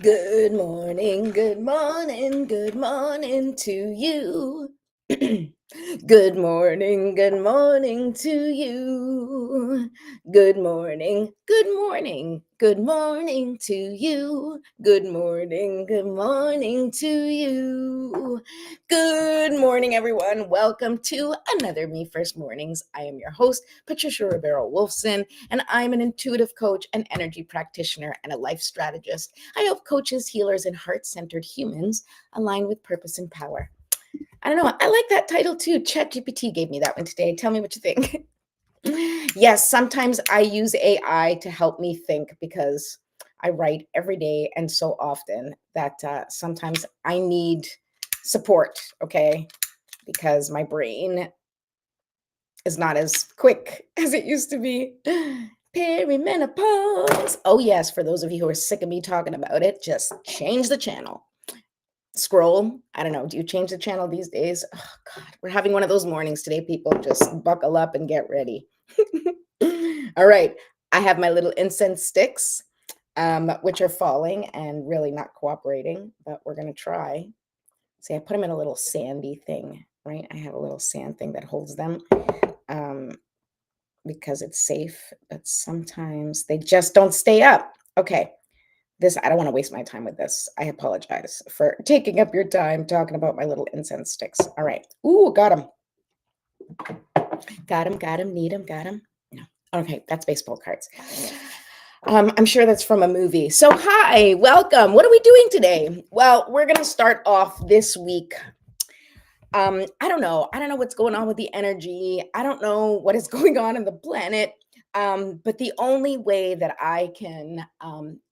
Good morning, good morning, good morning to you. Good morning to you. Good morning, good morning to you. Good morning to you. Good morning, everyone. Welcome to another Me First Mornings. I am your host, Patricia Wolfson, and I'm an intuitive coach, an energy practitioner, and a life strategist. I help coaches, healers, and heart-centered humans align with purpose and power. I don't know. I like that title too. ChatGPT gave me that one today. Tell me what you think. Yes, sometimes I use AI to help me think because I write every day and so often that sometimes I need support, okay? Because my brain is not as quick as it used to be. Perimenopause. Oh, yes, for those of you who are sick of me talking about it, just change the channel. Scroll. I don't know. Do you change the channel these days? Oh, God, we're having one of those mornings today, people. Just buckle up and get ready. All right. I have my little incense sticks, which are falling and really not cooperating, but we're going to try. See, I put them in a little sandy thing, right? I have a little sand thing that holds them because it's safe, but sometimes they just don't stay up. Okay. I don't want to waste my time with this. I apologize for taking up your time talking about my little incense sticks. All right. Ooh, got him. Got him, need him, got him. No. Okay, that's baseball cards. I'm sure that's from a movie. So, hi, welcome. What are we doing today? Well, we're going to start off this week. I don't know. I don't know what's going on with the energy. I don't know what is going on in the planet. But the only way that I can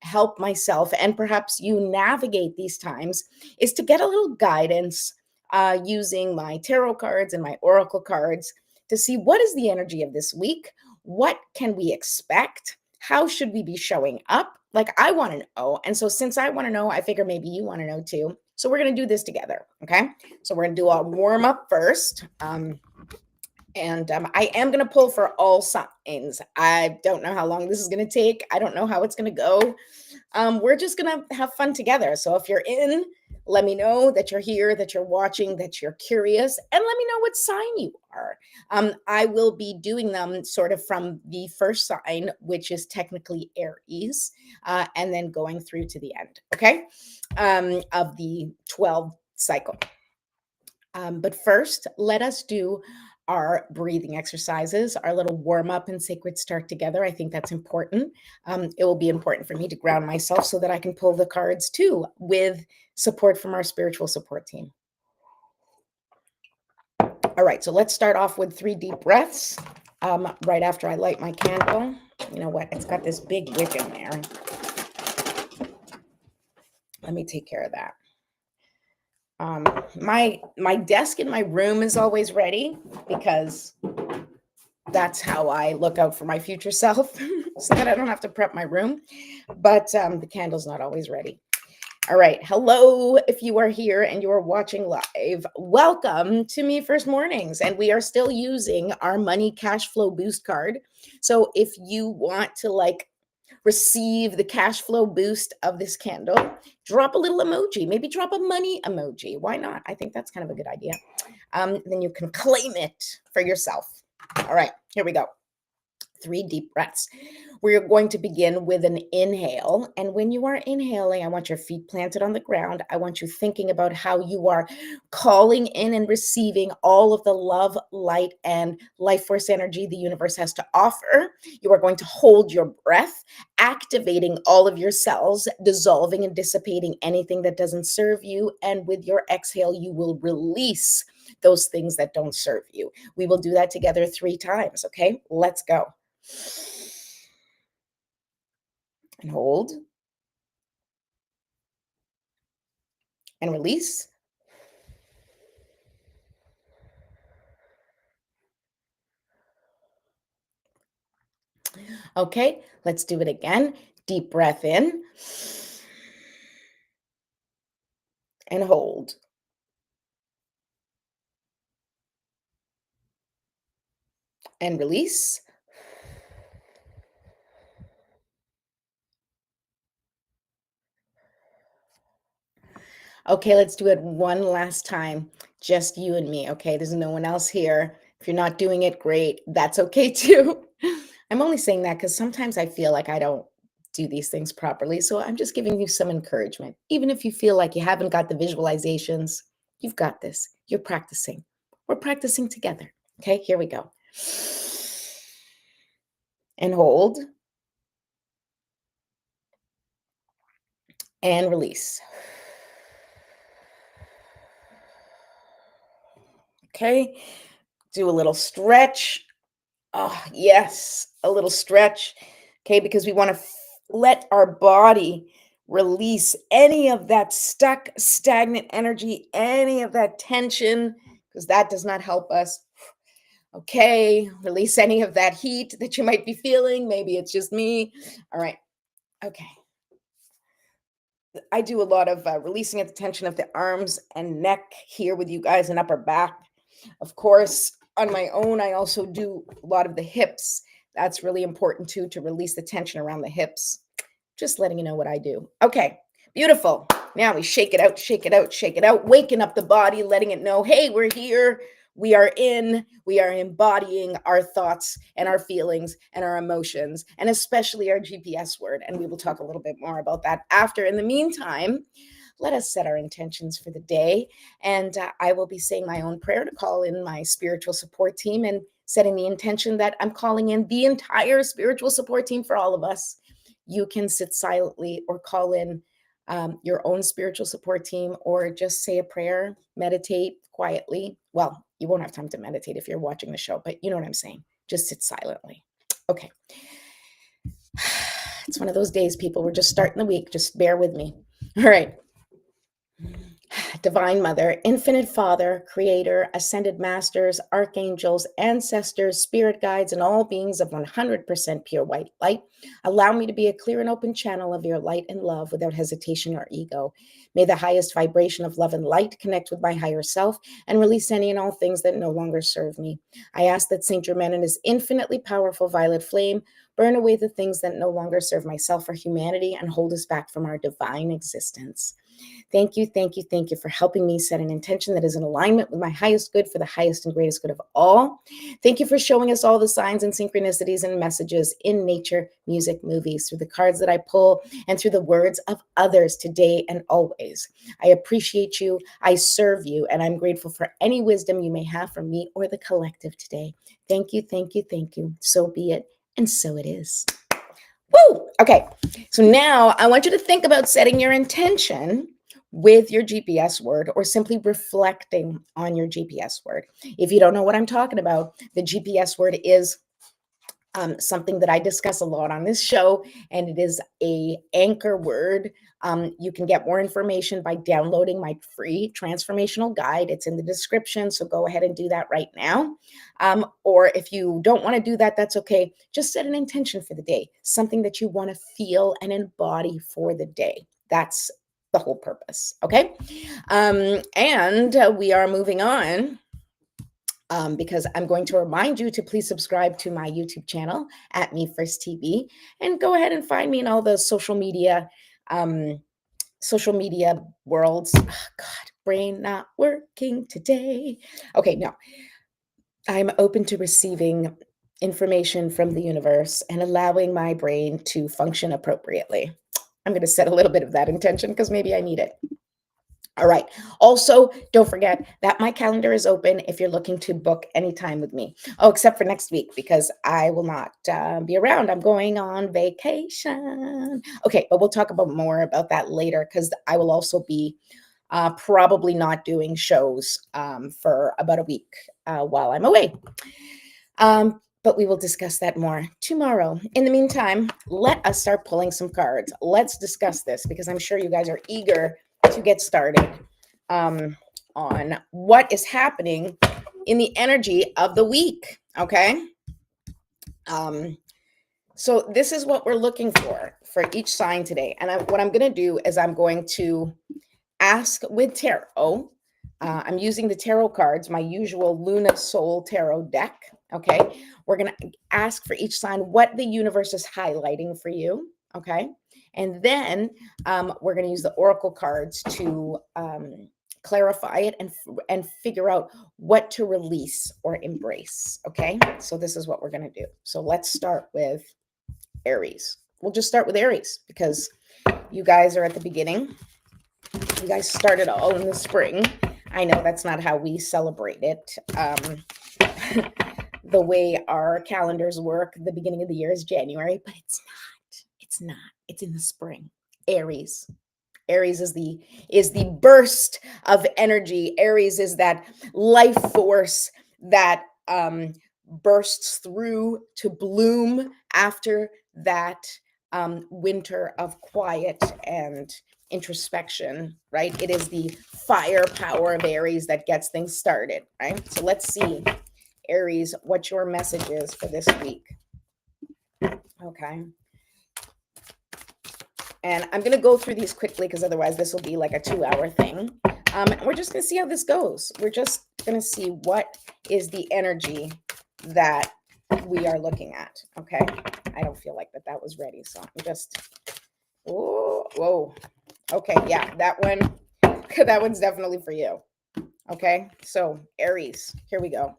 help myself and perhaps you navigate these times is to get a little guidance using my tarot cards and my oracle cards to see what is the energy of this week. What can we expect? How should we be showing up? Like, I want to know. And so, since I want to know, I figure maybe you want to know too. So, we're going to do this together. Okay. So, we're going to do a warm up first. I am going to pull for all signs. I don't know how long this is going to take. I don't know how it's going to go. We're just going to have fun together. So if you're in, let me know that you're here, that you're watching, that you're curious, and let me know what sign you are. I will be doing them sort of from the first sign, which is technically Aries, and then going through to the end, okay, of the 12 cycle. But first, let us do our breathing exercises, our little warm up and sacred start together. I think that's important. It will be important for me to ground myself so that I can pull the cards too with support from our spiritual support team. All right, so let's start off with 3 deep breaths right after I light my candle. You know what? It's got this big wick in there. Let me take care of that. My desk in my room is always ready because that's how I look out for my future self so that I don't have to prep my room. But the candle's not always ready. All right. Hello. If you are here and you are watching live, welcome to Me First Mornings. And we are still using our money cash flow boost card. So if you want to receive the cash flow boost of this candle, drop a little emoji, maybe drop a money emoji. Why not? I think that's kind of a good idea. Then you can claim it for yourself. All right, here we go. 3 deep breaths. We're going to begin with an inhale. And when you are inhaling, I want your feet planted on the ground. I want you thinking about how you are calling in and receiving all of the love, light, and life force energy the universe has to offer. You are going to hold your breath, activating all of your cells, dissolving and dissipating anything that doesn't serve you. And with your exhale, you will release those things that don't serve you. We will do that together 3 times. Okay, let's go. And hold and release. Okay, let's do it again. Deep breath in and hold. And release. Okay, let's do it one last time. Just you and me, okay? There's no one else here. If you're not doing it, great. That's okay too. I'm only saying that because sometimes I feel like I don't do these things properly. So I'm just giving you some encouragement. Even if you feel like you haven't got the visualizations, you've got this. You're practicing. We're practicing together. Okay, here we go. And hold. And release. Okay, do a little stretch. Oh, yes, a little stretch. Okay, because we want to let our body release any of that stuck, stagnant energy, any of that tension, because that does not help us. Okay, release any of that heat that you might be feeling. Maybe it's just me. All right. Okay. I do a lot of releasing of the tension of the arms and neck here with you guys and upper back. Of course, on my own, I also do a lot of the hips. That's really important too, to release the tension around the hips. Just letting you know what I do. Okay, beautiful. Now we shake it out, shake it out, shake it out, waking up the body, letting it know, hey, we're here. We are embodying our thoughts and our feelings and our emotions, and especially our GPS word. And we will talk a little bit more about that after. In the meantime, let us set our intentions for the day. And I will be saying my own prayer to call in my spiritual support team and setting the intention that I'm calling in the entire spiritual support team for all of us. You can sit silently or call in your own spiritual support team, or just say a prayer, meditate quietly. Well, you won't have time to meditate if you're watching the show, but you know what I'm saying. Just sit silently. Okay. It's one of those days, people. We're just starting the week. Just bear with me. All right. Divine Mother, Infinite Father, Creator, Ascended Masters, Archangels, Ancestors, Spirit Guides, and all beings of 100% pure white light, allow me to be a clear and open channel of your light and love without hesitation or ego. May the highest vibration of love and light connect with my higher self and release any and all things that no longer serve me. I ask that Saint Germain and his infinitely powerful violet flame burn away the things that no longer serve myself or humanity and hold us back from our divine existence. Thank you, thank you, thank you for helping me set an intention that is in alignment with my highest good for the highest and greatest good of all. Thank you for showing us all the signs and synchronicities and messages in nature, music, movies, through the cards that I pull, and through the words of others today and always. I appreciate you, I serve you, and I'm grateful for any wisdom you may have for me or the collective today. Thank you, thank you, thank you. So be it, and so it is. Woo! Okay, so now I want you to think about setting your intention with your GPS word, or simply reflecting on your GPS word. If you don't know what I'm talking about, the GPS word is something that I discuss a lot on this show, and it is a anchor word. You can get more information by downloading my free transformational guide. It's in the description, so go ahead and do that right now. Or if you don't want to do that, that's okay. Just set an intention for the day, something that you want to feel and embody for the day. That's the whole purpose, okay? And we are moving on. Because I'm going to remind you to please subscribe to my YouTube channel at Me First TV, and go ahead and find me in all the social media worlds. Oh, God, brain not working today. Okay, no, I'm open to receiving information from the universe and allowing my brain to function appropriately. I'm going to set a little bit of that intention because maybe I need it. All right. Also, don't forget that my calendar is open if you're looking to book any time with me. Oh, except for next week, because I will not be around. I'm going on vacation. Okay, but we'll talk about more about that later, because I will also be probably not doing shows for about a week while I'm away. But we will discuss that more tomorrow. In the meantime, let us start pulling some cards. Let's discuss this, because I'm sure you guys are eager to get started on what is happening in the energy of the week. Okay. So this is what we're looking for each sign today. And what I'm going to do is I'm going to ask with tarot. I'm using the tarot cards, my usual Luna Soul Tarot deck. Okay. We're going to ask for each sign what the universe is highlighting for you. Okay. And then we're going to use the oracle cards to clarify it and figure out what to release or embrace. Okay, so this is what we're going to do. So let's start with Aries. We'll just start with Aries because you guys are at the beginning. You guys started all in the spring. I know that's not how we celebrate it. The way our calendars work, the beginning of the year is January, but it's not. It's not. It's in the spring. Aries. Aries is the burst of energy. Aries is that life force that bursts through to bloom after that winter of quiet and introspection, right? It is the firepower of Aries that gets things started, right? So let's see, Aries, what your message is for this week. Okay. And I'm going to go through these quickly because otherwise this will be like a 2-hour thing. We're just going to see how this goes. We're just going to see what is the energy that we are looking at. Okay. I don't feel like that was ready. So I'm just, whoa. Okay. Yeah, that one's definitely for you. Okay. So Aries, here we go.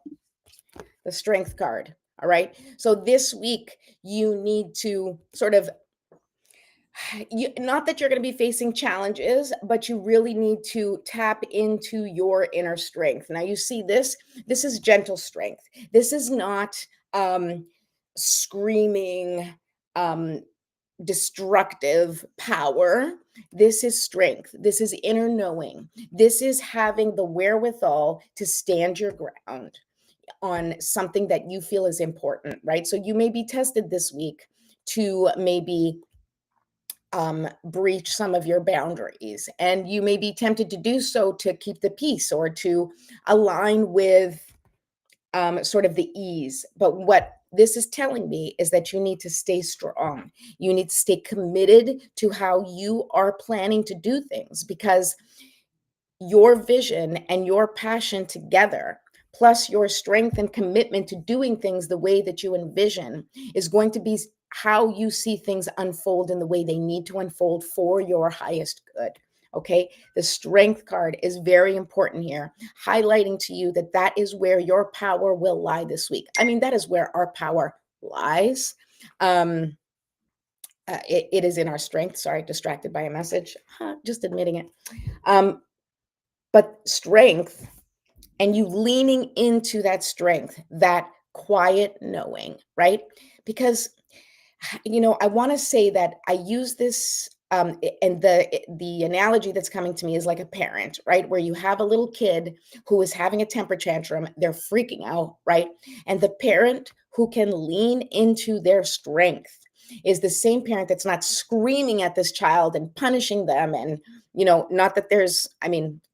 The Strength card. All right. So this week you need to sort of, not that you're going to be facing challenges, but you really need to tap into your inner strength. Now you see this is gentle strength. This is not screaming, destructive power. This is strength. This is inner knowing. This is having the wherewithal to stand your ground on something that you feel is important, right? So you may be tested this week to maybe breach some of your boundaries, and you may be tempted to do so to keep the peace or to align with sort of the ease. But what this is telling me is that you need to stay strong. You need to stay committed to how you are planning to do things, because your vision and your passion together, plus your strength and commitment to doing things the way that you envision, is going to be how you see things unfold in the way they need to unfold for your highest good. Okay, the Strength card is very important here, highlighting to you that that is where your power will lie this week. I mean, that is where our power lies. It is in our strength. Sorry, distracted by a message. Just admitting it. But strength, and you leaning into that strength, that quiet knowing, right? Because, I want to say that I use this, and the analogy that's coming to me is like a parent, right? Where you have a little kid who is having a temper tantrum, they're freaking out, right? And the parent who can lean into their strength is the same parent that's not screaming at this child and punishing them. And not that there's,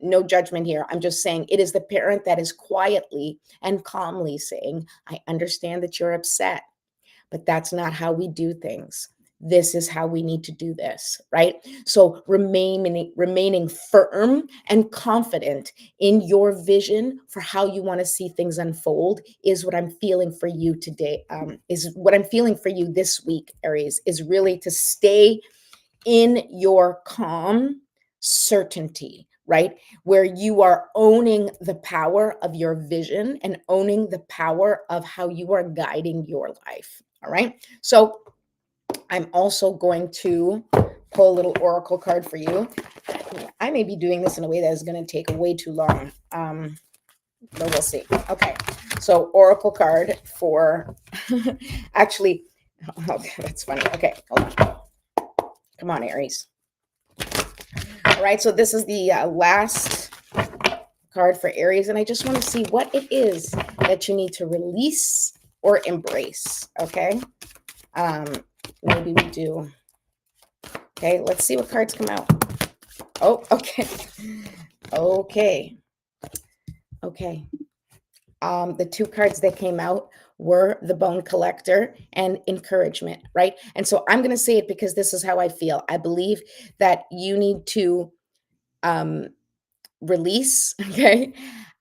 no judgment here. I'm just saying it is the parent that is quietly and calmly saying, I understand that you're upset, but that's not how we do things. This is how we need to do this, right? So remaining firm and confident in your vision for how you want to see things unfold is what I'm feeling for you today. Is what I'm feeling for you this week, Aries, is really to stay in your calm certainty, right? Where you are owning the power of your vision and owning the power of how you are guiding your life. All right. So I'm also going to pull a little oracle card for you. I may be doing this in a way that is going to take way too long. But we'll see. Okay. So oracle card for actually, okay, that's funny. Okay. Hold on. Come on, Aries. All right. So this is the last card for Aries. And I just want to see what it is that you need to release or embrace. Okay. Maybe we do. Okay, let's see what cards come out. Oh, okay. Okay. The two cards that came out were the Bone Collector and Encouragement, right? And so I'm going to say it because this is how I feel. I believe that you need to release, okay?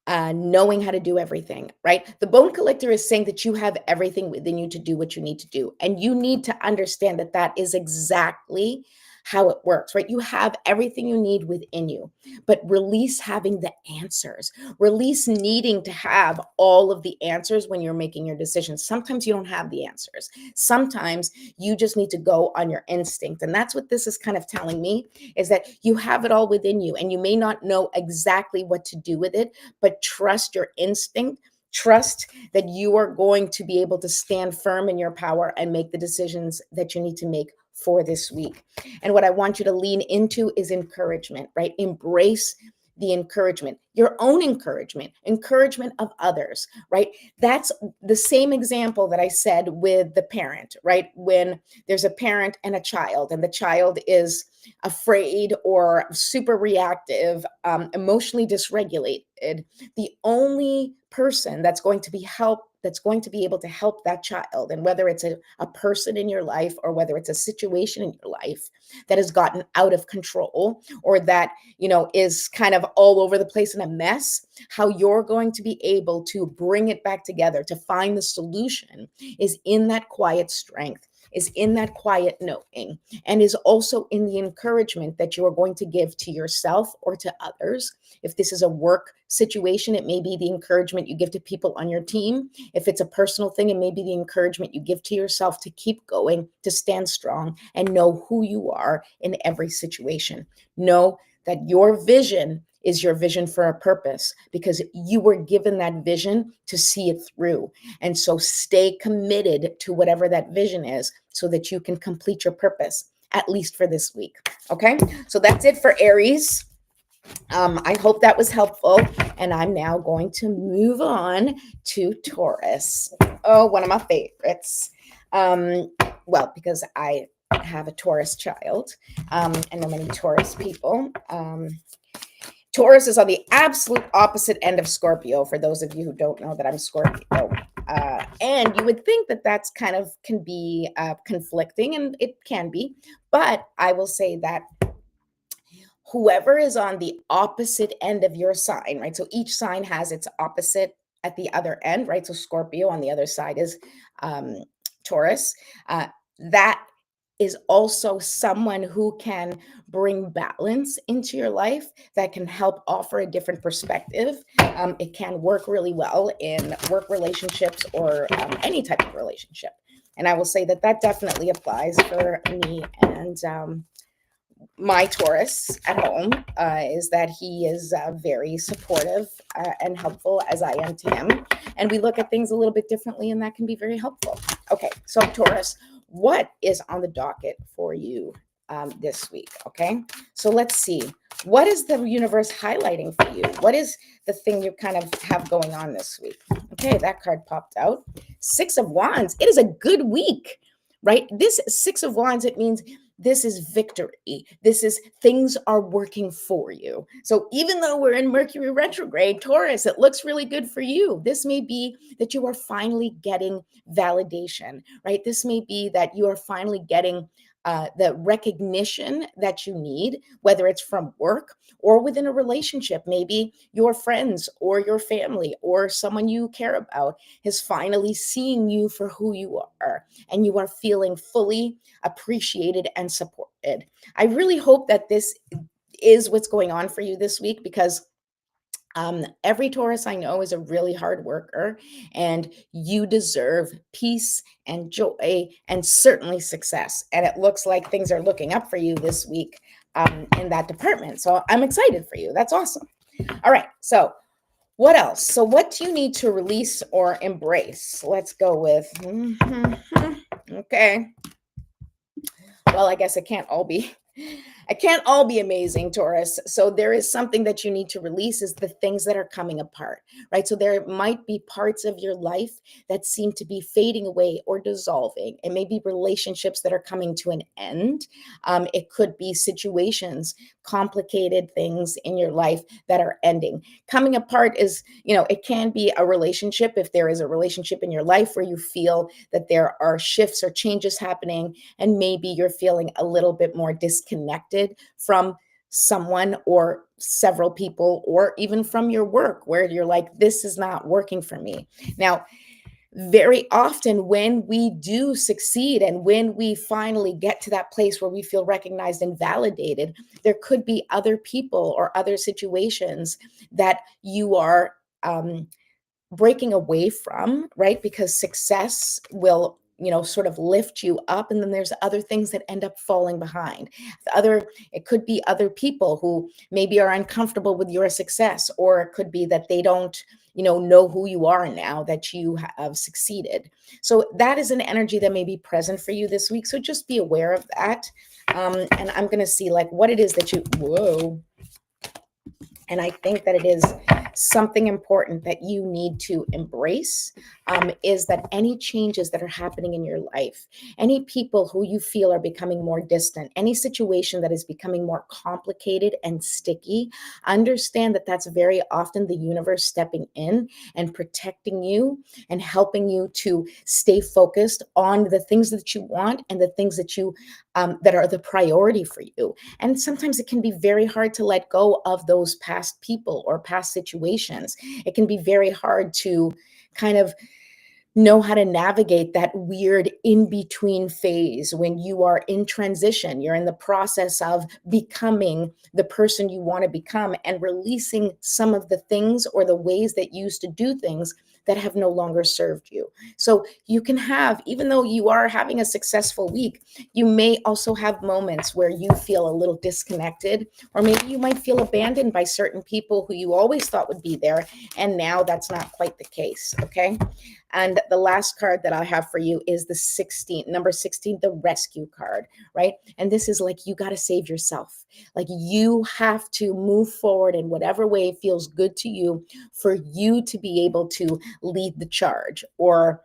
Knowing how to do everything, right? The Bone Collector is saying that you have everything within you to do what you need to do. And you need to understand that that is exactly how it works, right? You have everything you need within you, but release having the answers. Release needing to have all of the answers when you're making your decisions. Sometimes you don't have the answers. Sometimes you just need to go on your instinct. And that's what this is kind of telling me, is that you have it all within you and you may not know exactly what to do with it, but trust your instinct. Trust that you are going to be able to stand firm in your power and make the decisions that you need to make for this week. And what I want you to lean into is encouragement, right? Embrace the encouragement, your own encouragement, encouragement of others, right? That's the same example that I said with the parent, right? When there's a parent and a child, and the child is afraid or super reactive, emotionally dysregulated, the only person that's going to be able to help that child, and whether it's a person in your life or whether it's a situation in your life that has gotten out of control, or that is kind of all over the place in a mess, how you're going to be able to bring it back together to find the solution is in that quiet strength, is in that quiet knowing, and is also in the encouragement that you are going to give to yourself or to others. If this is a work situation, it may be the encouragement you give to people on your team. If it's a personal thing, it may be the encouragement you give to yourself to keep going, to stand strong, and know who you are in every situation. Know that your vision is your vision for a purpose, because you were given that vision to see it through. And so stay committed to whatever that vision is so that you can complete your purpose, at least for this week. Okay, so that's it for Aries. I hope that was helpful. And I'm now going to move on to Taurus. Oh, one of my favorites. Well, because I have a Taurus child, and know many Taurus people. Taurus is on the absolute opposite end of Scorpio, for those of you who don't know that I'm Scorpio. And you would think that that's kind of can be conflicting, and it can be. But I will say that whoever is on the opposite end of your sign, right? So each sign has its opposite at the other end, right? So Scorpio on the other side is Taurus. That is also someone who can bring balance into your life, that can help offer a different perspective. It can work really well in work relationships or any type of relationship. And I will say that that definitely applies for me and my Taurus at home, is that he is very supportive and helpful, as I am to him. And we look at things a little bit differently, and that can be very helpful. Okay, so Taurus, what is on the docket for you this week? Okay, so let's see. What is the universe highlighting for you? What is the thing you kind of have going on this week? Okay, that card popped out. 6 of Wands. It is a good week, right? This 6 of Wands, it means this is victory. This is things are working for you. So even though we're in Mercury retrograde, Taurus, it looks really good for you. This may be that you are finally getting validation, right? This may be that you are finally getting the recognition that you need, whether it's from work or within a relationship. Maybe your friends or your family or someone you care about is finally seeing you for who you are, and you are feeling fully appreciated and supported. I really hope that this is what's going on for you this week, because every Taurus I know is a really hard worker, and you deserve peace and joy and certainly success. And it looks like things are looking up for you this week in that department. So I'm excited for you. That's awesome. All right. So what else? So what do you need to release or embrace? Let's go with, okay. Well, I guess it can't all be amazing, Taurus. So there is something that you need to release, is the things that are coming apart, right? So there might be parts of your life that seem to be fading away or dissolving. It may be relationships that are coming to an end. It could be situations, complicated things in your life that are ending. Coming apart is, it can be a relationship. If there is a relationship in your life where you feel that there are shifts or changes happening, and maybe you're feeling a little bit more disconnected from someone or several people, or even from your work, where you're like, this is not working for me. Now, very often when we do succeed and when we finally get to that place where we feel recognized and validated, there could be other people or other situations that you are breaking away from, right? Because success will, sort of lift you up, and then there's other things that end up falling behind. It could be other people who maybe are uncomfortable with your success, or it could be that they don't, know who you are now that you have succeeded. So that is an energy that may be present for you this week. So just be aware of that. And I'm going to see like what it is that whoa. And I think that it is something important that you need to embrace, is that any changes that are happening in your life, any people who you feel are becoming more distant, any situation that is becoming more complicated and sticky, understand that that's very often the universe stepping in and protecting you and helping you to stay focused on the things that you want and the things that you that are the priority for you. And sometimes it can be very hard to let go of those past people or past situations. It can be very hard to kind of know how to navigate that weird in-between phase when you are in transition. You're in the process of becoming the person you want to become and releasing some of the things or the ways that you used to do things that have no longer served you. So you can have, even though you are having a successful week, you may also have moments where you feel a little disconnected, or maybe you might feel abandoned by certain people who you always thought would be there, and now that's not quite the case, okay? And the last card that I have for you is the 16, number 16, the rescue card, right? And this is like, you got to save yourself. Like you have to move forward in whatever way feels good to you for you to be able to lead the charge, or,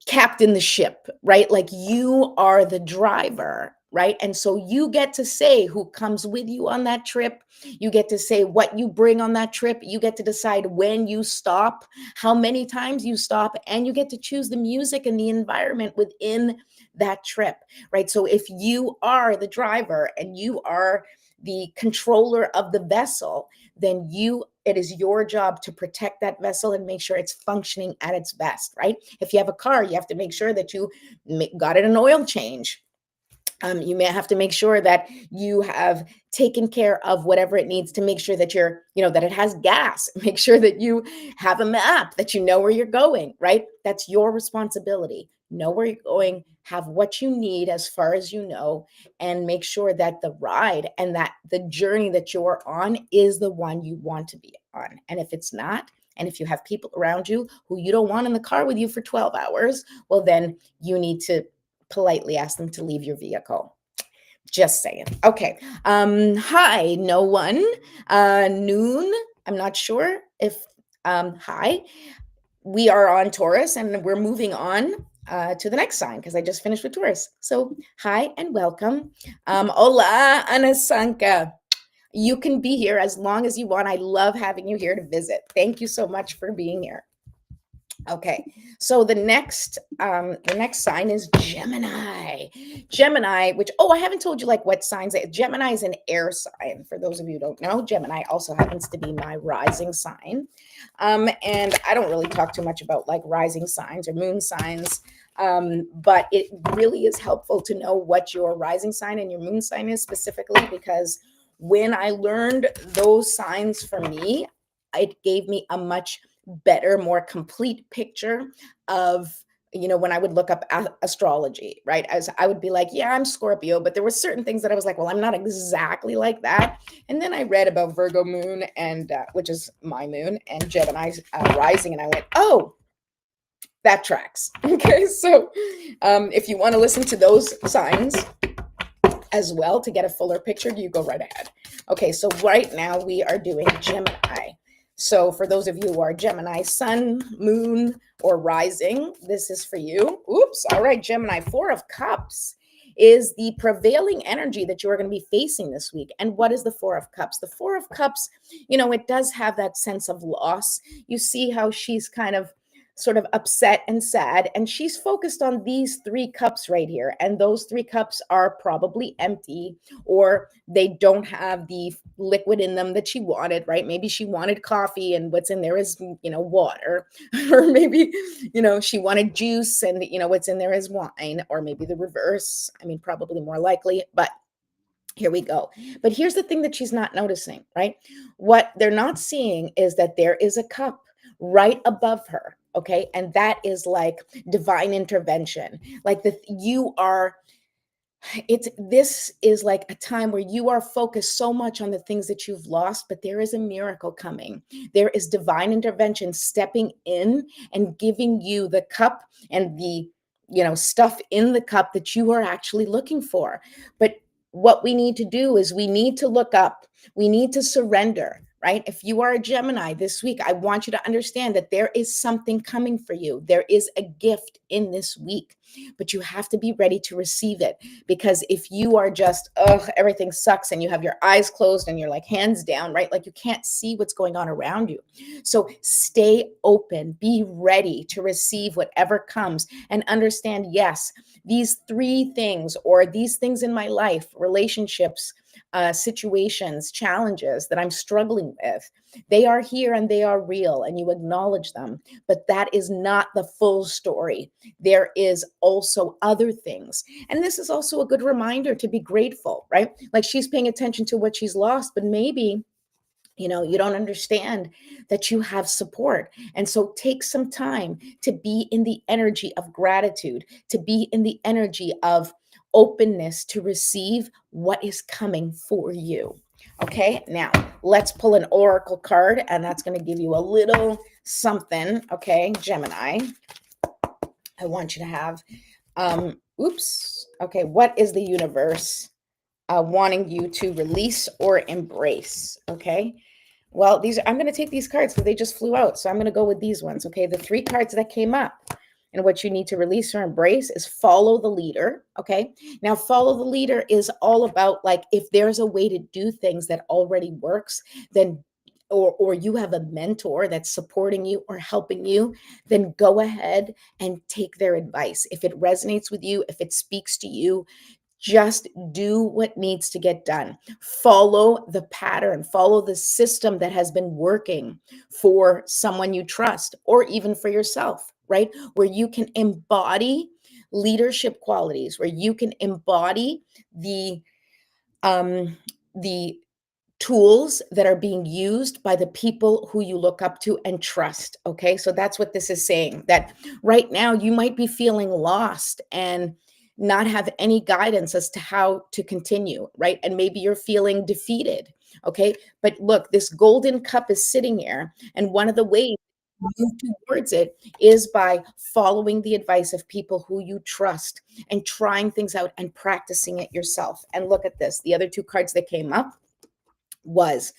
captain the ship, right? Like you are the driver, right? And so you get to say who comes with you on that trip. You get to say what you bring on that trip. You get to decide when you stop, how many times you stop, and you get to choose the music and the environment within that trip, right? So if you are the driver and you are the controller of the vessel, then it is your job to protect that vessel and make sure it's functioning at its best, right? If you have a car, you have to make sure that you got it an oil change. You may have to make sure that you have taken care of whatever it needs to make sure that that it has gas. Make sure that you have a map, that you know where you're going, right? That's your responsibility. Know where you're going, have what you need as far as you know, and make sure that the ride and that the journey that you're on is the one you want to be on. And if it's not, and if you have people around you who you don't want in the car with you for 12 hours, well, then you need to politely ask them to leave your vehicle. Just saying. Okay. Hi, no one. Noon. I'm not sure if hi. We are on Taurus and we're moving on to the next sign because I just finished with Taurus. So hi and welcome. Hola, Anasanka. You can be here as long as you want. I love having you here to visit. Thank you so much for being here. Okay, so the next sign is Gemini. Gemini, which I haven't told you like what signs. Gemini is an air sign. For those of you who don't know, Gemini also happens to be my rising sign. And I don't really talk too much about like rising signs or moon signs. But it really is helpful to know what your rising sign and your moon sign is specifically, because when I learned those signs for me, it gave me a much better, more complete picture of, when I would look up astrology, right? As I would be like, yeah, I'm Scorpio, but there were certain things that I was like, well, I'm not exactly like that. And then I read about Virgo moon, and which is my moon, and Gemini's rising, and I went, oh, that tracks. Okay, so if you want to listen to those signs as well to get a fuller picture, you go right ahead. Okay, so right now we are doing Gemini. So for those of you who are Gemini, sun, moon, or rising, this is for you. Oops. All right, Gemini, 4 of Cups is the prevailing energy that you are going to be facing this week. And what is the 4 of Cups? The 4 of Cups, it does have that sense of loss. You see how she's kind of sort of upset and sad, and she's focused on these 3 cups right here, and those 3 cups are probably empty, or they don't have the liquid in them that she wanted, right? Maybe she wanted coffee and what's in there is, water, or maybe, she wanted juice and, what's in there is wine, or maybe the reverse. I mean, probably more likely, but here we go. But here's the thing that she's not noticing, right? What they're not seeing is that there is a cup right above her, okay? And that is like divine intervention. Like this is like a time where you are focused so much on the things that you've lost, but there is a miracle coming. There is divine intervention stepping in and giving you the cup and the stuff in the cup that you are actually looking for. But what we need to do is we need to look up, we need to surrender, right? If you are a Gemini this week, I want you to understand that there is something coming for you. There is a gift in this week, but you have to be ready to receive it. Because if you are just, everything sucks, and you have your eyes closed and you're like hands down, right? Like you can't see what's going on around you. So stay open, be ready to receive whatever comes, and understand, yes, these 3 things, or these things in my life, relationships, situations, challenges that I'm struggling with, they are here and they are real, and you acknowledge them. But that is not the full story. There is also other things. And this is also a good reminder to be grateful, right? Like she's paying attention to what she's lost, but maybe you don't understand that you have support. And so take some time to be in the energy of gratitude, to be in the energy of openness to receive what is coming for you. Okay, now let's pull an oracle card, and that's going to give you a little something. Okay, Gemini, I want you to have, okay, what is the universe wanting you to release or embrace? Okay. Well, I'm going to take these cards because they just flew out. So I'm going to go with these ones. Okay. The 3 cards that came up, and what you need to release or embrace is follow the leader. Okay. Now, follow the leader is all about, like, if there's a way to do things that already works, then or you have a mentor that's supporting you or helping you, then go ahead and take their advice. If it resonates with you, if it speaks to you, just do what needs to get done. Follow the pattern, follow the system that has been working for someone you trust, or even for yourself, right? Where you can embody leadership qualities, where you can embody the tools that are being used by the people who you look up to and trust. Okay. So that's what this is saying, that right now you might be feeling lost and not have any guidance as to how to continue, right? And maybe you're feeling defeated. Okay. But look, this golden cup is sitting here. And one of the ways to move towards it is by following the advice of people who you trust and trying things out and practicing it yourself. And look at this. The other 2 cards that came up was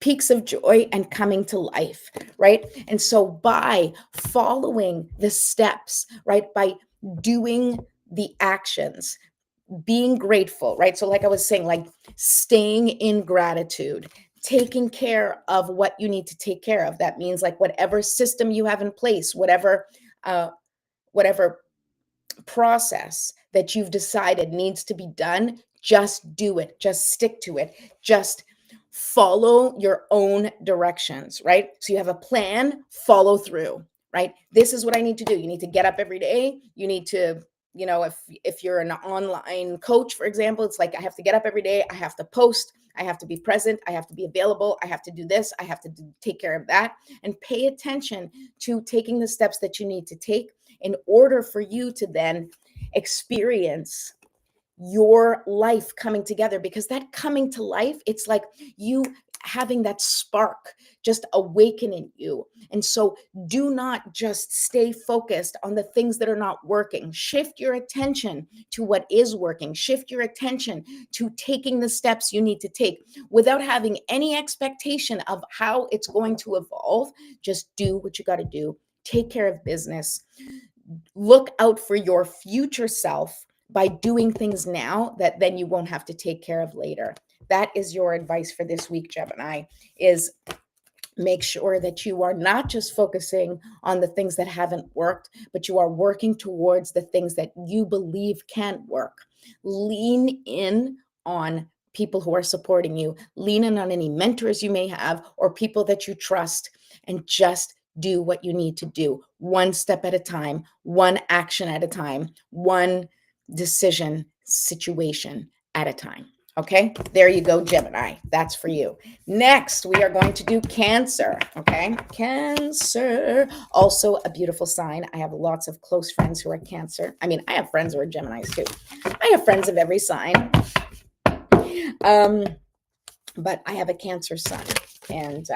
peaks of joy and coming to life, right? And so by following the steps, right, by doing the actions, being grateful, right? So like I was saying, like staying in gratitude, taking care of what you need to take care of. That means like whatever system you have in place, whatever process that you've decided needs to be done, just do it. Just stick to it. Just follow your own directions, right? So you have a plan, follow through, right? This is what I need to do. You need to get up every day. You need to, if you're an online coach, for example, it's like, I have to get up every day. I have to post. I have to be present. I have to be available. I have to do this. I have to take care of that, and pay attention to taking the steps that you need to take in order for you to then experience your life coming together. Because that coming to life, it's like you having that spark just awakening you. And so do not just stay focused on the things that are not working. Shift your attention to what is working. Shift your attention to taking the steps you need to take without having any expectation of how it's going to evolve. Just do what you got to do. Take care of business. Look out for your future self by doing things now that then you won't have to take care of later. That is your advice for this week, Gemini, is Make sure that you are not just focusing on the things that haven't worked, but you are working towards the things that you believe can work. Lean in on people who are supporting you, lean in on any mentors you may have or people that you trust, and just do what you need to do, one step at a time, one action at a time, one decision situation at a time. Okay, there you go, Gemini. That's for you. Next, we are going to do Cancer. Okay, Cancer, also a beautiful sign. I have lots of close friends who are Cancer. I mean, I have friends who are Geminis too. I have friends of every sign. But I have a Cancer sun. And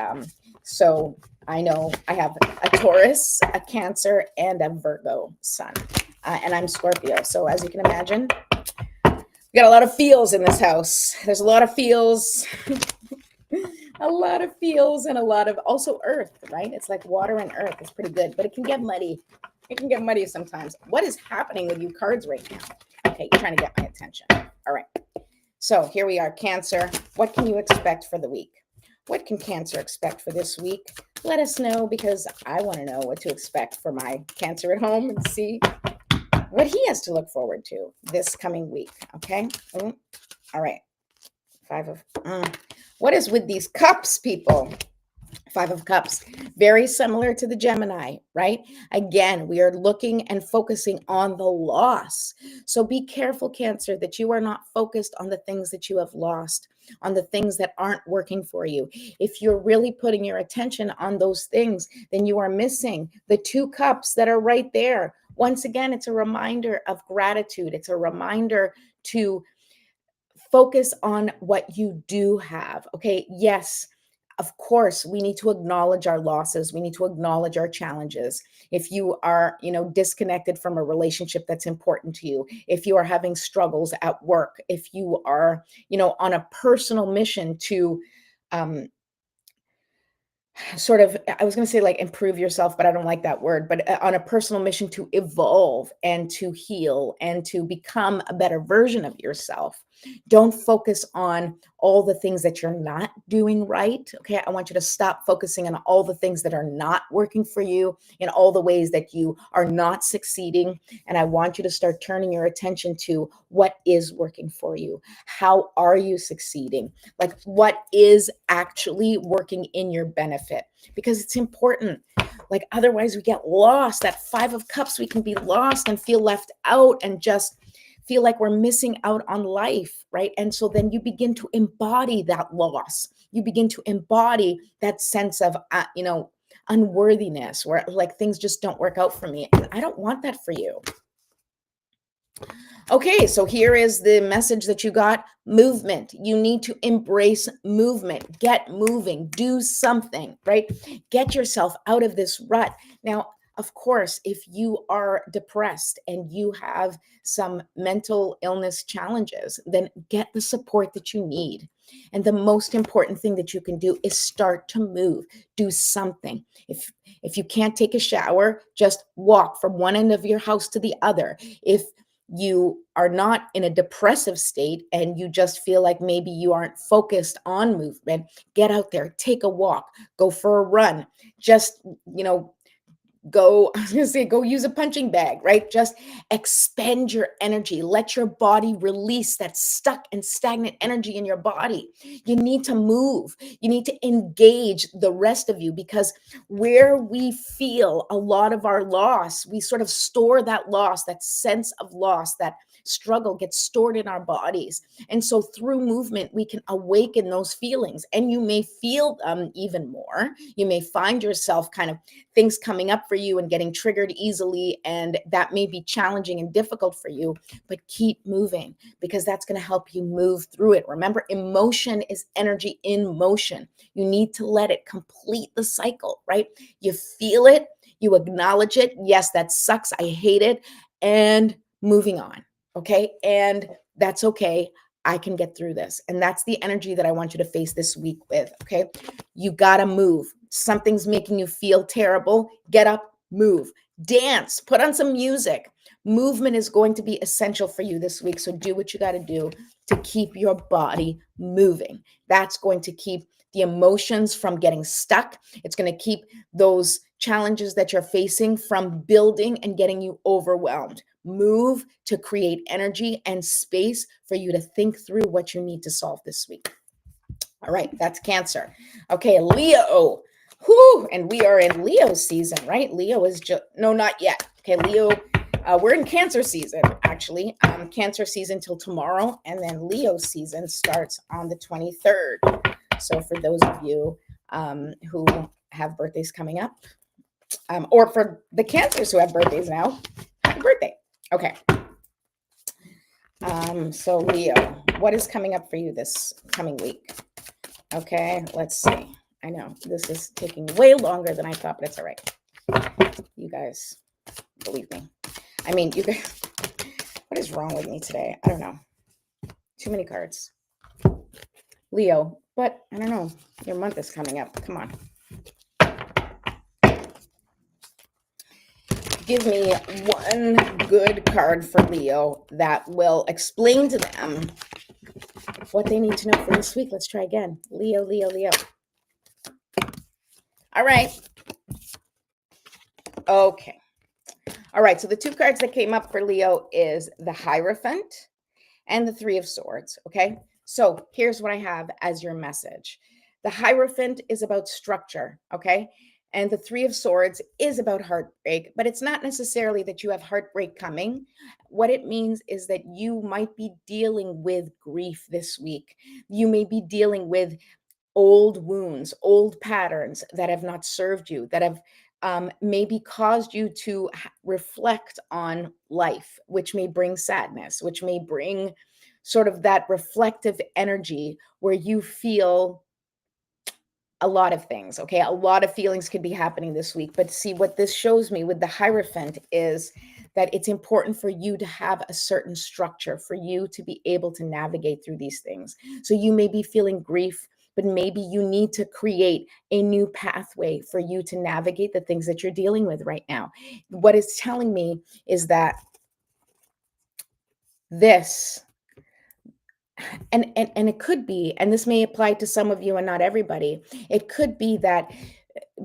so I know I have a Taurus, a Cancer, and a Virgo sun. And I'm Scorpio. So as you can imagine, we got a lot of feels in this house. There's a lot of feels, a lot of feels, and a lot of also earth, right? It's like water and earth. It's pretty good, but it can get muddy. It can get muddy sometimes. What is happening with you cards right now? Okay, you're trying to get my attention. All right. So here we are, Cancer. What can you expect for the week? What can Cancer expect for this week? Let us know, because I want to know what to expect for my Cancer at home and see what he has to look forward to this coming week. Okay. All right. What is with these cups, people? Five of Cups, very similar to the Gemini, right? Again, we are looking and focusing on the loss. So be careful, Cancer, that you are not focused on the things that you have lost, on the things that aren't working for you. If you're really putting your attention on those things, then you are missing the two cups that are right there. Once again, it's a reminder of gratitude. It's a reminder to focus on what you do have. Okay. Yes. Of course, we need to acknowledge our losses. We need to acknowledge our challenges. If you are, disconnected from a relationship that's important to you, if you are having struggles at work, if you are, on a personal mission to, sort of, I was going to say like improve yourself, but I don't like that word, but on a personal mission to evolve and to heal and to become a better version of yourself. Don't focus on all the things that you're not doing right. Okay. I want you to stop focusing on all the things that are not working for you, in all the ways that you are not succeeding. And I want you to start turning your attention to what is working for you. How are you succeeding? Like, what is actually working in your benefit? Because it's important. Like, otherwise we get lost. That Five of Cups, we can be lost and feel left out and just feel like we're missing out on life, right? And so then you begin to embody that loss. You begin to embody that sense of, unworthiness, where like things just don't work out for me. And I don't want that for you. Okay, so here is the message that you got. Movement. You need to embrace movement. Get moving. Do something, right? Get yourself out of this rut. Now, of course, if you are depressed and you have some mental illness challenges, then get the support that you need. And the most important thing that you can do is start to move. Do something. If you can't take a shower, just walk from one end of your house to the other. If you are not in a depressive state and you just feel like maybe you aren't focused on movement, get out there, take a walk, go for a run, just, go use a punching bag, right? Just expend your energy. Let your body release that stuck and stagnant energy in your body. You need to move. You need to engage the rest of you, because where we feel a lot of our loss, we sort of store that loss, that sense of loss, that struggle gets stored in our bodies. And so through movement, we can awaken those feelings, and you may feel them even more. You may find yourself kind of things coming up for you and getting triggered easily, and that may be challenging and difficult for you, but keep moving, because that's going to help you move through it. Remember, emotion is energy in motion. You need to let it complete the cycle, right? You feel it, you acknowledge it. Yes, that sucks. I hate it. And moving on. Okay. And that's okay. I can get through this. And that's the energy that I want you to face this week with. Okay. You got to move. Something's making you feel terrible. Get up, move, dance, put on some music, Movement is going to be essential for you this week. So do what you got to do to keep your body moving. That's going to keep the emotions from getting stuck. It's going to keep those challenges that you're facing from building and getting you overwhelmed. Move to create energy and space for you to think through what you need to solve this week. All right, that's Cancer. Okay, Leo. Whew, and we are in Leo season, right? Leo is just, no, not yet. Okay, Leo, we're in Cancer season, actually. Cancer season till tomorrow, and then Leo season starts on the 23rd. So for those of you who have birthdays coming up, or for the Cancers who have birthdays now, happy birthday. Okay. So Leo, what is coming up for you this coming week? Okay, let's see. I know this is taking way longer than I thought, but it's all right. You guys, believe me. I mean, you guys, what is wrong with me today? I don't know. Too many cards. Leo, but I don't know. Your month is coming up. Come on. Give me one good card for Leo that will explain to them what they need to know for this week. Let's try again. Leo, Leo, Leo. All right. Okay. All right. So the two cards that came up for Leo is the Hierophant and the Three of Swords. Okay. So here's what I have as your message. The Hierophant is about structure. Okay. And the Three of Swords is about heartbreak, but it's not necessarily that you have heartbreak coming. What it means is that you might be dealing with grief this week. You may be dealing with old wounds, old patterns that have not served you, that have maybe caused you to reflect on life, which may bring sadness, which may bring sort of that reflective energy where you feel a lot of things. Okay. A lot of feelings could be happening this week. But see, what this shows me with the Hierophant is that it's important for you to have a certain structure, for you to be able to navigate through these things. So you may be feeling grief, but maybe you need to create a new pathway for you to navigate the things that you're dealing with right now. What it's telling me is that this, and it could be, and this may apply to some of you and not everybody, it could be that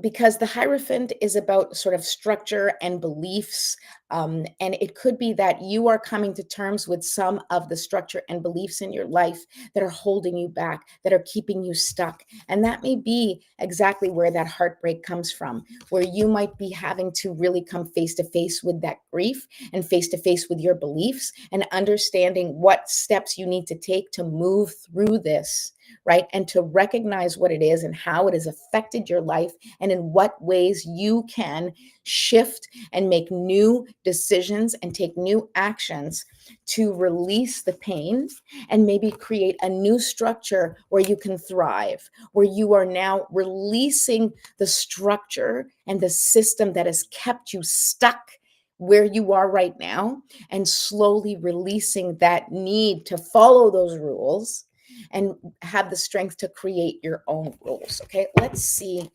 because the Hierophant is about sort of structure and beliefs. And it could be that you are coming to terms with some of the structure and beliefs in your life that are holding you back, that are keeping you stuck. And that may be exactly where that heartbreak comes from, where you might be having to really come face to face with that grief and face to face with your beliefs and understanding what steps you need to take to move through this, right? And to recognize what it is and how it has affected your life and in what ways you can shift and make new decisions and take new actions to release the pain and maybe create a new structure where you can thrive, where you are now releasing the structure and the system that has kept you stuck where you are right now and slowly releasing that need to follow those rules and have the strength to create your own rules. Okay, let's see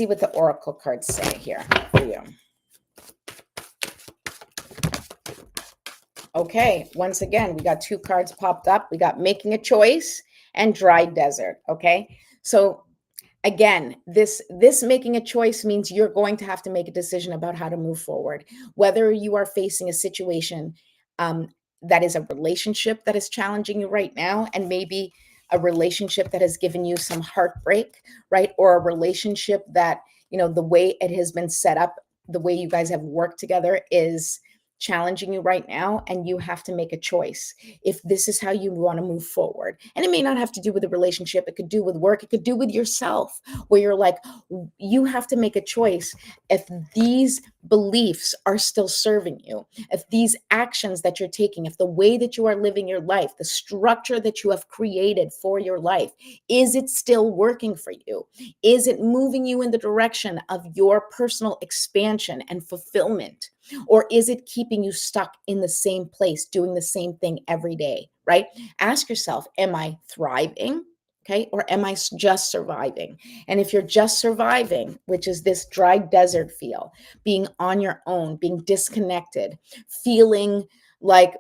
what the oracle cards say here for you. Okay, once again, we got two cards popped up. We got making a choice and dry desert. Okay, so again, this making a choice means you're going to have to make a decision about how to move forward, whether you are facing a situation that is a relationship that is challenging you right now, and maybe a relationship that has given you some heartbreak, right? Or a relationship that, the way it has been set up, the way you guys have worked together is challenging you right now, and you have to make a choice if this is how you want to move forward. And it may not have to do with a relationship. It could do with work. It could do with yourself, where you're like, you have to make a choice if these beliefs are still serving you, if these actions that you're taking, if the way that you are living your life, the structure that you have created for your life, is it still working for you? Is it moving you in the direction of your personal expansion and fulfillment? Or is it keeping you stuck in the same place, doing the same thing every day, right? Ask yourself, am I thriving? Okay. Or am I just surviving? And if you're just surviving, which is this dry desert feel, being on your own, being disconnected, feeling like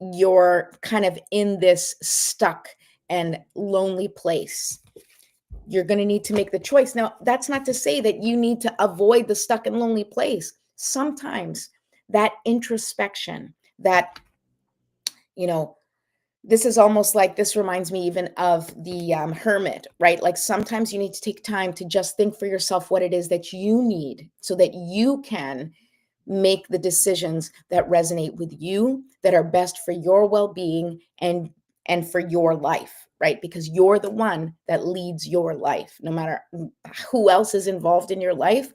you're kind of in this stuck and lonely place, you're going to need to make the choice. Now, that's not to say that you need to avoid the stuck and lonely place. Sometimes that introspection, that, this is almost like, this reminds me even of the hermit, right? Like sometimes you need to take time to just think for yourself what it is that you need so that you can make the decisions that resonate with you, that are best for your well-being and for your life, right? Because you're the one that leads your life. No matter who else is involved in your life,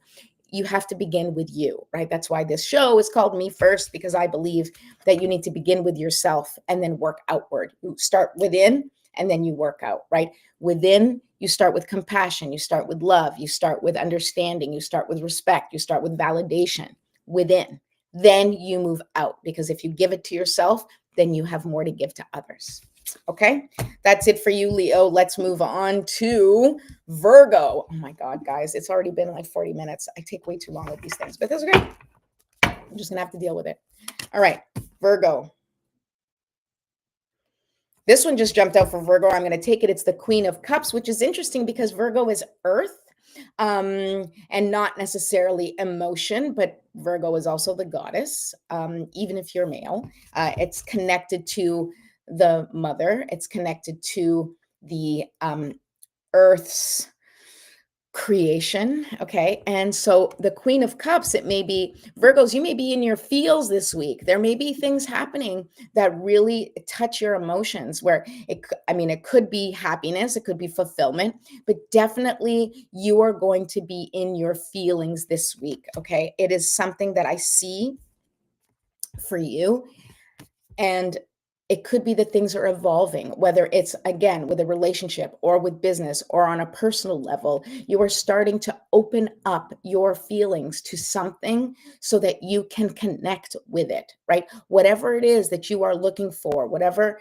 you have to begin with you, right? That's why this show is called Me First, because I believe that you need to begin with yourself and then work outward. You start within and then you work out, right? Within, you start with compassion, you start with love, you start with understanding, you start with respect, you start with validation within. Then you move out, because if you give it to yourself, then you have more to give to others. Okay, that's it for you, Leo. Let's move on to Virgo. Oh my God, guys, it's already been like 40 minutes. I take way too long with these things, but that's okay. I'm just gonna have to deal with it. All right, Virgo. This one just jumped out for Virgo. I'm going to take it. It's the Queen of Cups, which is interesting because Virgo is earth and not necessarily emotion, but Virgo is also the goddess, even if you're male. It's connected to the mother. It's connected to the earth's creation. Okay. And so the Queen of Cups, it may be Virgos, you may be in your feels this week. There may be things happening that really touch your emotions, where it could be happiness, it could be fulfillment, but definitely you are going to be in your feelings this week. Okay. It is something that I see for you. And it could be that things are evolving, whether it's, again, with a relationship or with business or on a personal level. You are starting to open up your feelings to something so that you can connect with it, right? Whatever it is that you are looking for, whatever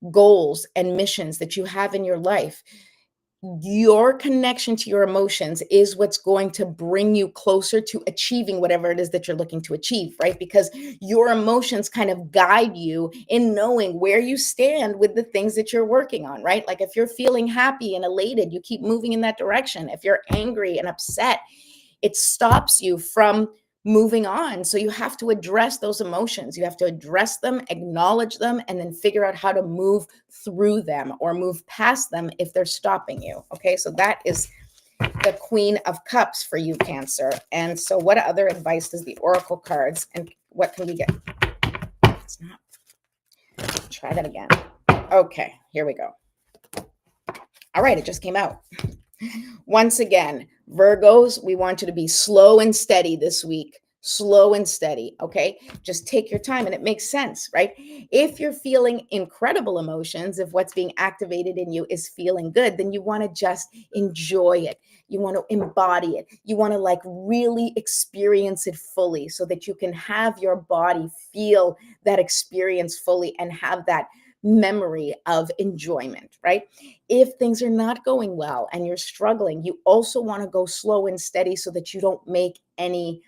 goals and missions that you have in your life, your connection to your emotions is what's going to bring you closer to achieving whatever it is that you're looking to achieve, right? Because your emotions kind of guide you in knowing where you stand with the things that you're working on, right? Like if you're feeling happy and elated, you keep moving in that direction. If you're angry and upset, it stops you from moving on. So you have to address those emotions. You have to address them, acknowledge them, and then figure out how to move through them or move past them if they're stopping you. Okay, so that is the Queen of Cups for you, Cancer. And so what other advice does the Oracle cards, and what can we get? It's not. Try that again. Okay, here we go. All right, it just came out. Once again, Virgos, we want you to be slow and steady this week. Slow and steady, okay? Just take your time, and it makes sense, right? If you're feeling incredible emotions, if what's being activated in you is feeling good, then you want to just enjoy it. You want to embody it. You want to like really experience it fully so that you can have your body feel that experience fully and have that memory of enjoyment, right? If things are not going well and you're struggling, you also want to go slow and steady so that you don't make any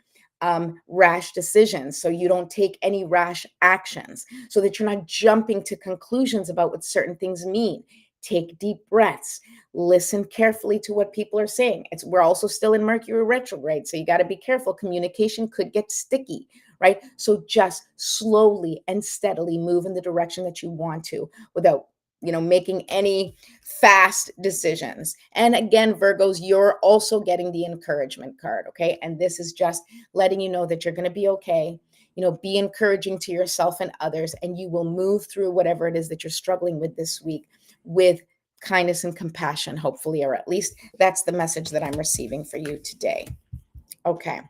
rash decisions, so you don't take any rash actions, so that you're not jumping to conclusions about what certain things mean. Take deep breaths. Listen carefully to what people are saying. We're also still in Mercury retrograde, so you got to be careful. Communication could get sticky, right? So just slowly and steadily move in the direction that you want to without making any fast decisions. And again, Virgos, you're also getting the encouragement card, okay? And this is just letting you know that you're going to be okay. Be encouraging to yourself and others, and you will move through whatever it is that you're struggling with this week with kindness and compassion, hopefully, or at least that's the message that I'm receiving for you today. Okay.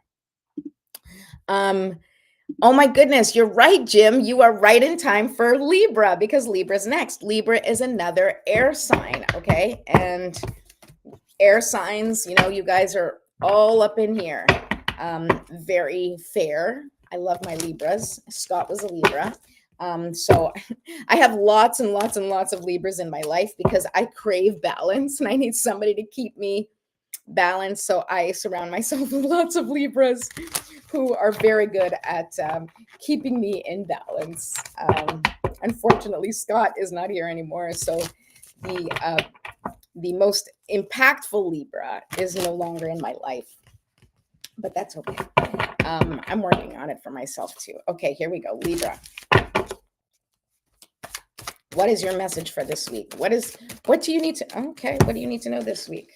Oh my goodness, you're right, Jim. You are right in time for Libra, because Libra's next. Libra is another air sign, okay? And air signs, you guys are all up in here. Very fair. I love my Libras. Scott was a Libra. So I have lots and lots and lots of Libras in my life because I crave balance and I need somebody to keep me balanced. So I surround myself with lots of Libras who are very good at keeping me in balance. Unfortunately, Scott is not here anymore. So the most impactful Libra is no longer in my life, but that's okay. I'm working on it for myself too. Okay, here we go. Libra. What is your message for this week? What do you need to, okay, what do you need to know this week?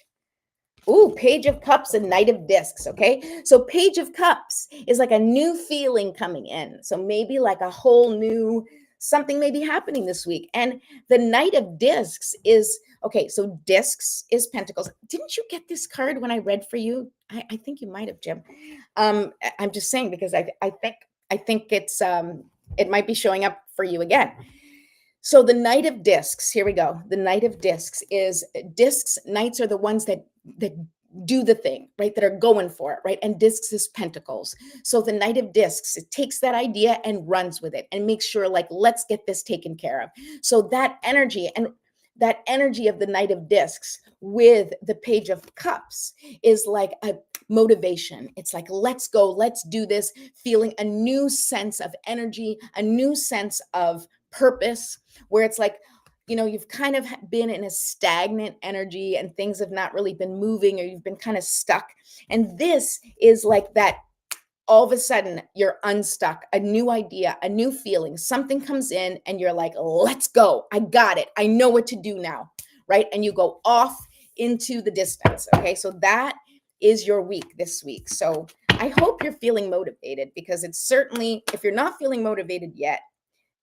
Ooh, Page of Cups and Knight of Discs, okay? So Page of Cups is like a new feeling coming in. So maybe like a whole new something may be happening this week. And the Knight of Discs is, okay, so Discs is Pentacles. Didn't you get this card when I read for you? I think you might have, Jim. I'm just saying because I think it's it might be showing up for you again. So the Knight of Discs, here we go. The Knight of Discs is discs. Knights are the ones that do the thing, right? That are going for it, right? And discs is pentacles. So the Knight of Discs, it takes that idea and runs with it and makes sure like, let's get this taken care of. So that energy of the Knight of Discs with the Page of Cups is like a motivation. It's like, let's go, let's do this, feeling a new sense of energy, a new sense of purpose, where it's like, you know, you've kind of been in a stagnant energy and things have not really been moving, or you've been kind of stuck. And this is like that, all of a sudden you're unstuck, a new idea, a new feeling, something comes in and you're like, let's go. I got it. I know what to do now, right? And you go off into the distance. Okay. So that is your week this week. So I hope you're feeling motivated, because it's certainly, if you're not feeling motivated yet,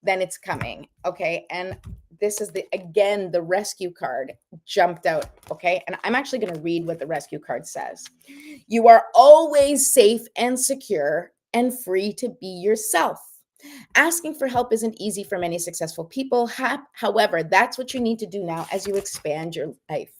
then it's coming. Okay. And this is again, the rescue card jumped out. Okay. And I'm actually going to read what the rescue card says. You are always safe and secure and free to be yourself. Asking for help isn't easy for many successful people. However, that's what you need to do now as you expand your life.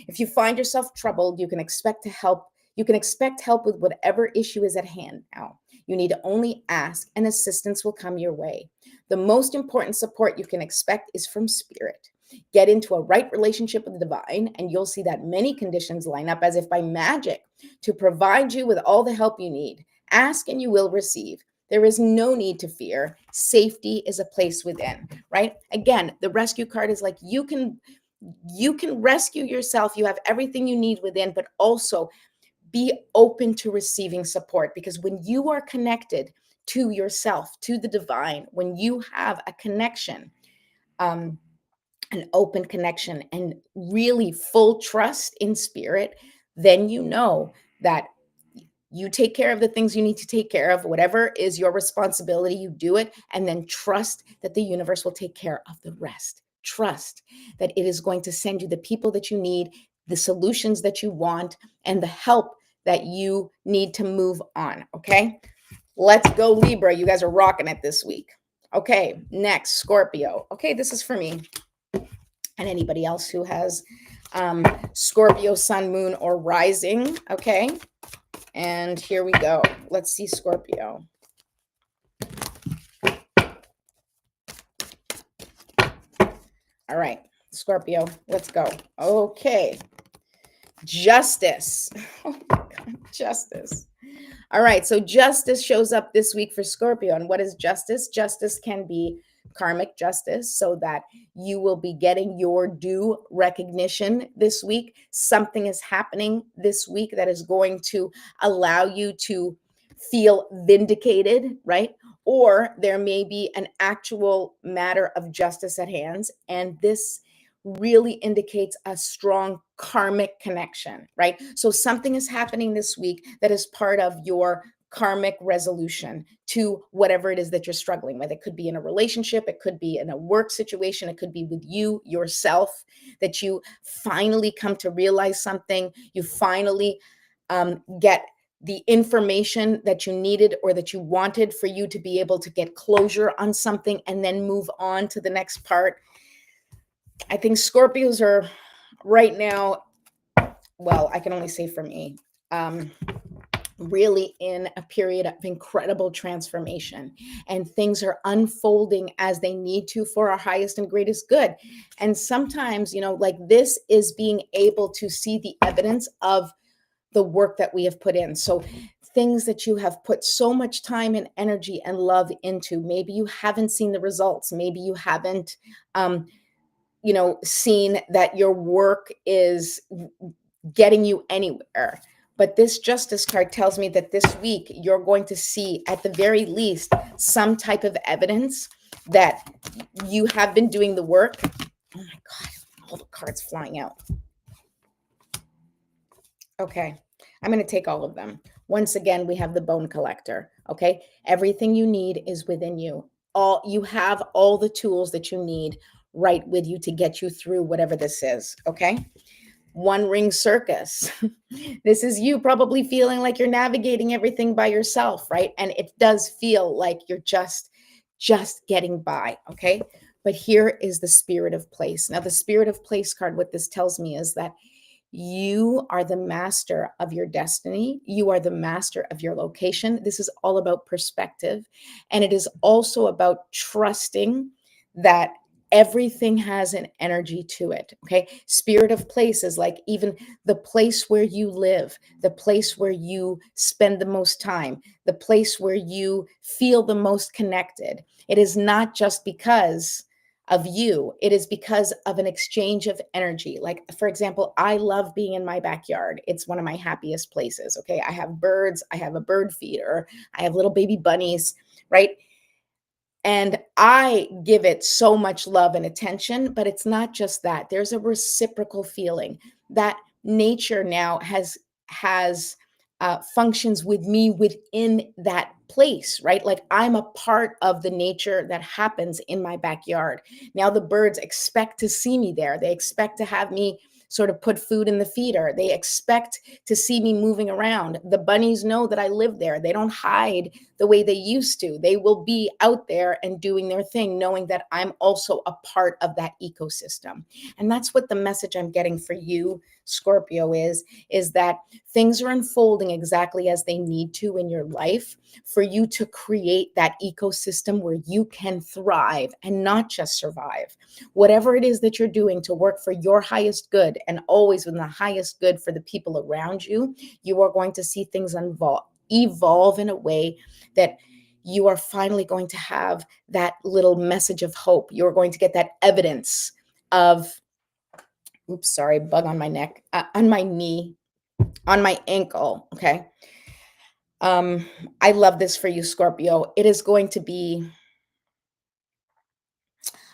If you find yourself troubled, you can expect help with whatever issue is at hand now. You need to only ask, and assistance will come your way. The most important support you can expect is from spirit. Get into a right relationship with the divine, and you'll see that many conditions line up as if by magic to provide you with all the help you need. Ask and you will receive. There is no need to fear. Safety is a place within, right? Again, the rescue card is like, you can rescue yourself. You have everything you need within, but also be open to receiving support, because when you are connected to yourself, to the divine, when you have a connection, an open connection, and really full trust in spirit, then you know that you take care of the things you need to take care of. Whatever is your responsibility, you do it, and then trust that the universe will take care of the rest. Trust that it is going to send you the people that you need, the solutions that you want, and the help that you need to move on. Okay. Let's go, Libra. You guys are rocking it this week. Okay. Next, Scorpio. Okay. This is for me and anybody else who has Scorpio, sun, moon, or rising. Okay. And here we go. Let's see Scorpio. All right, Scorpio, let's go. Okay. Justice. Oh my God, justice. All right, so justice shows up this week for Scorpio. And what is justice? Justice can be karmic justice, so that you will be getting your due recognition this week. Something is happening this week that is going to allow you to feel vindicated, right? Or there may be an actual matter of justice at hand, and this really indicates a strong karmic connection, right? So something is happening this week that is part of your karmic resolution to whatever it is that you're struggling with. It could be in a relationship, it could be in a work situation, it could be with you yourself, that you finally come to realize something, you finally get the information that you needed or that you wanted for you to be able to get closure on something and then move on to the next part. I think Scorpios are right now, well, I can only say for me, really in a period of incredible transformation, and things are unfolding as they need to for our highest and greatest good. And sometimes, like this is being able to see the evidence of the work that we have put in. So things that you have put so much time and energy and love into, maybe you haven't seen the results. Maybe you haven't, seen that your work is getting you anywhere. But this Justice card tells me that this week you're going to see, at the very least, some type of evidence that you have been doing the work. Oh my God, all the cards flying out. Okay, I'm going to take all of them. Once again, we have the Bone Collector. Okay, everything you need is within you. You have all the tools that you need right with you to get you through whatever this is. Okay. One Ring Circus. This is you probably feeling like you're navigating everything by yourself, right? And it does feel like you're just getting by, okay? But here is the Spirit of Place. Now, the Spirit of Place card, what this tells me is that you are the master of your destiny. You are the master of your location. This is all about perspective. And it is also about trusting that everything has an energy to it. Okay. Spirit of Place is like even the place where you live, the place where you spend the most time, the place where you feel the most connected. It is not just because of you, it is because of an exchange of energy. Like, for example, I love being in my backyard. It's one of my happiest places. Okay. I have birds, I have a bird feeder, I have little baby bunnies, right? And I give it so much love and attention, but it's not just that. There's a reciprocal feeling that nature now has functions with me within that place, right? Like I'm a part of the nature that happens in my backyard. Now the birds expect to see me there. They expect to have me sort of put food in the feeder. They expect to see me moving around. The bunnies know that I live there. They don't hide the way they used to. They will be out there and doing their thing, knowing that I'm also a part of that ecosystem. And that's what the message I'm getting for you, Scorpio, is that things are unfolding exactly as they need to in your life for you to create that ecosystem where you can thrive and not just survive. Whatever it is that you're doing to work for your highest good and always with the highest good for the people around you, you are going to see things evolve in a way that you are finally going to have that little message of hope. You're going to get that evidence of, oops, sorry, bug on my neck, on my knee, on my ankle. Okay. I love this for you, Scorpio. It is going to be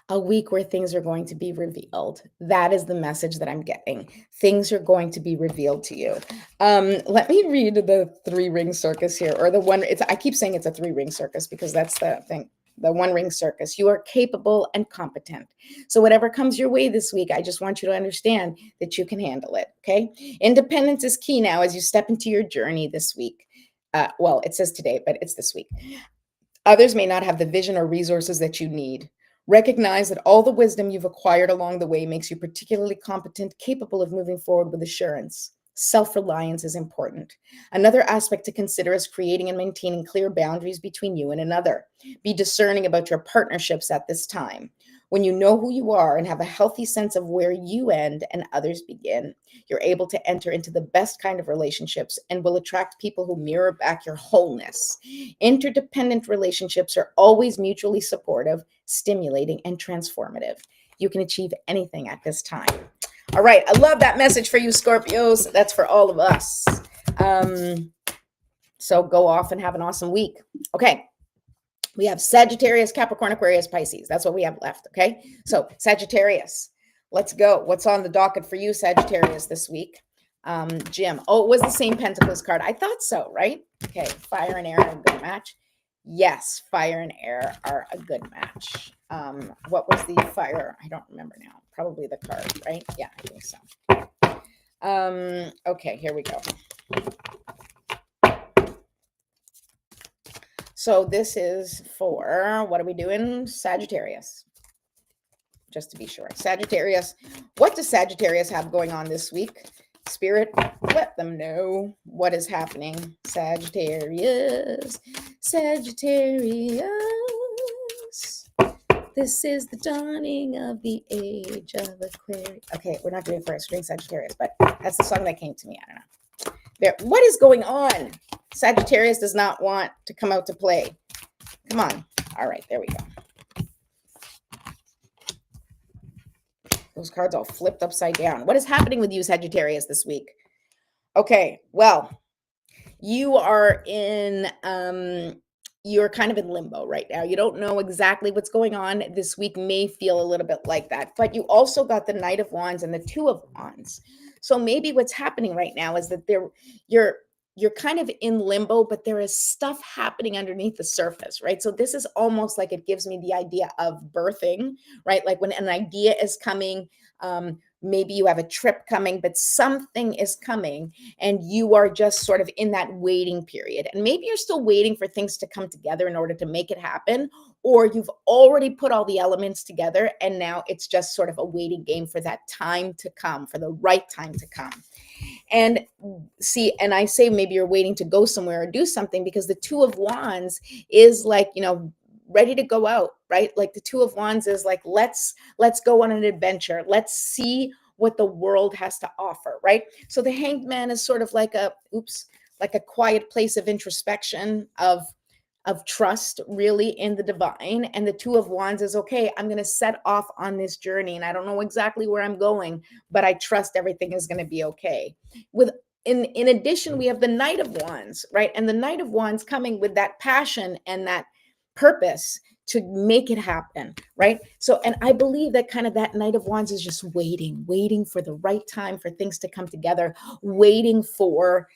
a week where things are going to be revealed. That is the message that I'm getting. Things are going to be revealed to you. Let me read the 3-ring circus here, or the one. I keep saying it's a 3-ring circus because that's the thing. The 1-ring circus. You are capable and competent. So whatever comes your way this week, I just want you to understand that you can handle it. Okay. Independence is key now as you step into your journey this week. Well, it says today, but it's this week. Others may not have the vision or resources that you need. Recognize that all the wisdom you've acquired along the way makes you particularly competent, capable of moving forward with assurance. Self-reliance is important. Another aspect to consider is creating and maintaining clear boundaries between you and another. Be discerning about your partnerships at this time. When you know who you are and have a healthy sense of where you end and others begin, you're able to enter into the best kind of relationships and will attract people who mirror back your wholeness. Interdependent relationships are always mutually supportive, stimulating, and transformative. You can achieve anything at this time. All right. I love that message for you, Scorpios. That's for all of us. So go off and have an awesome week. Okay. We have Sagittarius, Capricorn, Aquarius, Pisces. That's what we have left. Okay. So Sagittarius, let's go. What's on the docket for you, Sagittarius, this week? Jim. Oh, it was the same Pentacles card. I thought so, right? Okay. Fire and air are a good match. Yes. Fire and air are a good match. What was the fire? I don't remember now. Probably the card, right? Yeah, I think so. Okay, here we go. So this is for, what are we doing? Sagittarius. Just to be sure. Sagittarius. What does Sagittarius have going on this week? Spirit, let them know what is happening. Sagittarius, Sagittarius. This is the dawning of the age of Aquarius. Okay, we're not doing it first. We're doing Sagittarius, but that's the song that came to me. I don't know. There, what is going on? Sagittarius does not want to come out to play. Come on. All right, there we go. Those cards all flipped upside down. What is happening with you, Sagittarius, this week? Okay, well, you are in you're kind of in limbo right now. You don't know exactly what's going on. This week may feel a little bit like that, but you also got the Knight of Wands and the Two of Wands. So maybe what's happening right now is that you're kind of in limbo, but there is stuff happening underneath the surface, right? So this is almost like it gives me the idea of birthing, right? Like when an idea is coming, maybe you have a trip coming, but something is coming and you are just sort of in that waiting period. And maybe you're still waiting for things to come together in order to make it happen, or you've already put all the elements together and now it's just sort of a waiting game for that time to come, for the right time to come. And see, and I say maybe you're waiting to go somewhere or do something because the Two of Wands is like, ready to go out, right? Like the Two of Wands is like, let's go on an adventure. Let's see what the world has to offer, right? So the Hanged Man is sort of like a quiet place of introspection, of trust really in the divine. And the Two of Wands is, okay, I'm going to set off on this journey and I don't know exactly where I'm going, but I trust everything is going to be okay. In addition, we have the Knight of Wands, right? And the Knight of Wands coming with that passion and that purpose to make it happen, right? So, and I believe that kind of that Knight of Wands is just waiting for the right time for things to come together, waiting for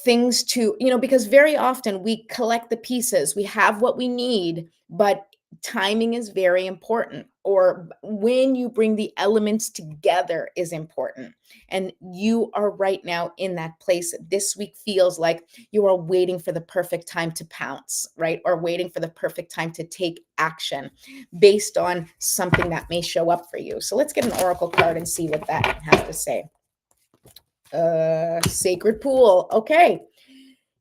things to, because very often we collect the pieces, we have what we need, but timing is very important, or when you bring the elements together is important. And you are right now in that place. This week feels like you are waiting for the perfect time to pounce, right? Or waiting for the perfect time to take action based on something that may show up for you. So let's get an oracle card and see what that has to say. Sacred Pool. Okay.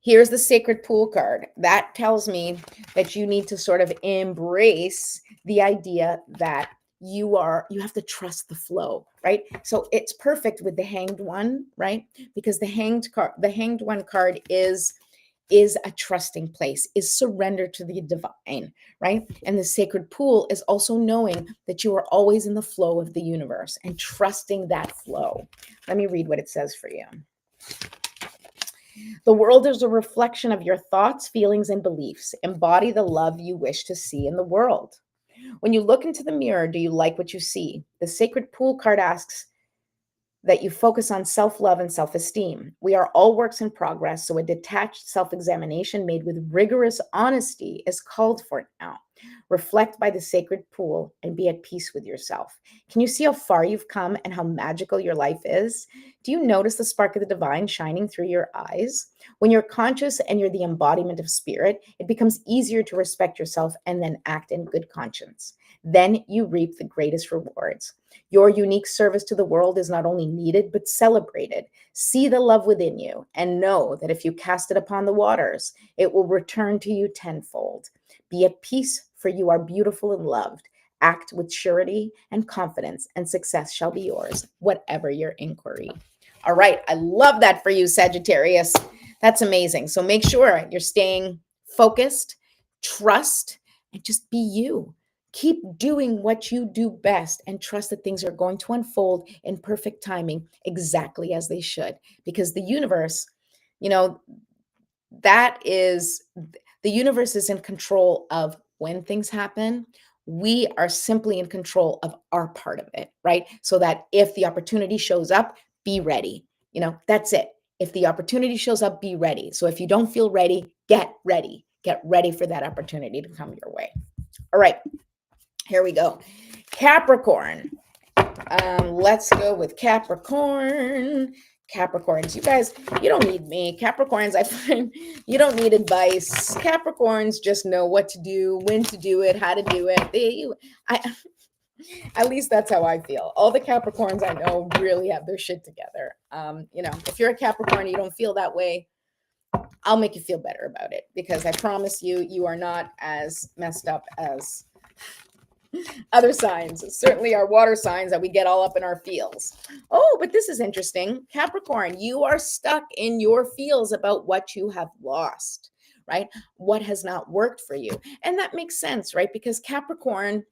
Here's the Sacred Pool card. That tells me that you need to sort of embrace the idea that you have to trust the flow, right? So it's perfect with the Hanged One, right? Because the Hanged One card is a trusting place, is surrender to the divine, right? And the Sacred Pool is also knowing that you are always in the flow of the universe and trusting that flow. Let me read what it says for you. The world is a reflection of your thoughts, feelings, and beliefs. Embody the love you wish to see in the world. When you look into the mirror, do you like what you see? The Sacred Pool card asks that you focus on self-love and self-esteem. We are all works in progress, so a detached self-examination made with rigorous honesty is called for now. Reflect by the Sacred Pool and be at peace with yourself. Can you see how far you've come and how magical your life is? Do you notice the spark of the divine shining through your eyes? When you're conscious and you're the embodiment of spirit, it becomes easier to respect yourself and then act in good conscience. Then you reap the greatest rewards. Your unique service to the world is not only needed, but celebrated. See the love within you and know that if you cast it upon the waters, it will return to you tenfold. Be at peace, for you are beautiful and loved. Act with surety and confidence, and success shall be yours, whatever your inquiry. All right, I love that for you, Sagittarius. That's amazing. So make sure you're staying focused, trust, and just be you. Keep doing what you do best and trust that things are going to unfold in perfect timing, exactly as they should. Because the universe, the universe is in control of when things happen. We are simply in control of our part of it, right? So that if the opportunity shows up, be ready. That's it. If the opportunity shows up, be ready. So if you don't feel ready, get ready. Get ready for that opportunity to come your way. All right. Here we go. Capricorn. Let's go with Capricorn. Capricorns, you guys, you don't need me. Capricorns, I find you don't need advice. Capricorns just know what to do, when to do it, how to do it. At least that's how I feel. All the Capricorns I know really have their shit together. If you're a Capricorn and you don't feel that way, I'll make you feel better about it, because I promise you, you are not as messed up as other signs. Certainly our water signs that we get all up in our feels. Oh, but this is interesting. Capricorn, you are stuck in your feels about what you have lost, right? What has not worked for you. And that makes sense, right? Because Capricorn,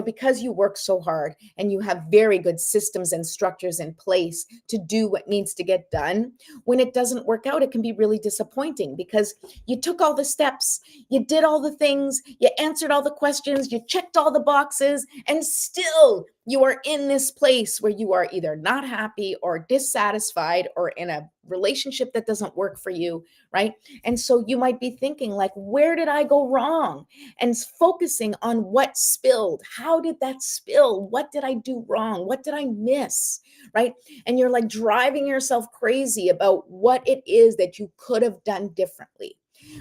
because you work so hard and you have very good systems and structures in place to do what needs to get done, when it doesn't work out, it can be really disappointing, because you took all the steps, you did all the things, you answered all the questions, you checked all the boxes, and still you are in this place where you are either not happy or dissatisfied or in a relationship that doesn't work for you, right? And so you might be thinking, like, where did I go wrong? And focusing on what spilled. How did that spill? What did I do wrong? What did I miss? Right? And you're like driving yourself crazy about what it is that you could have done differently.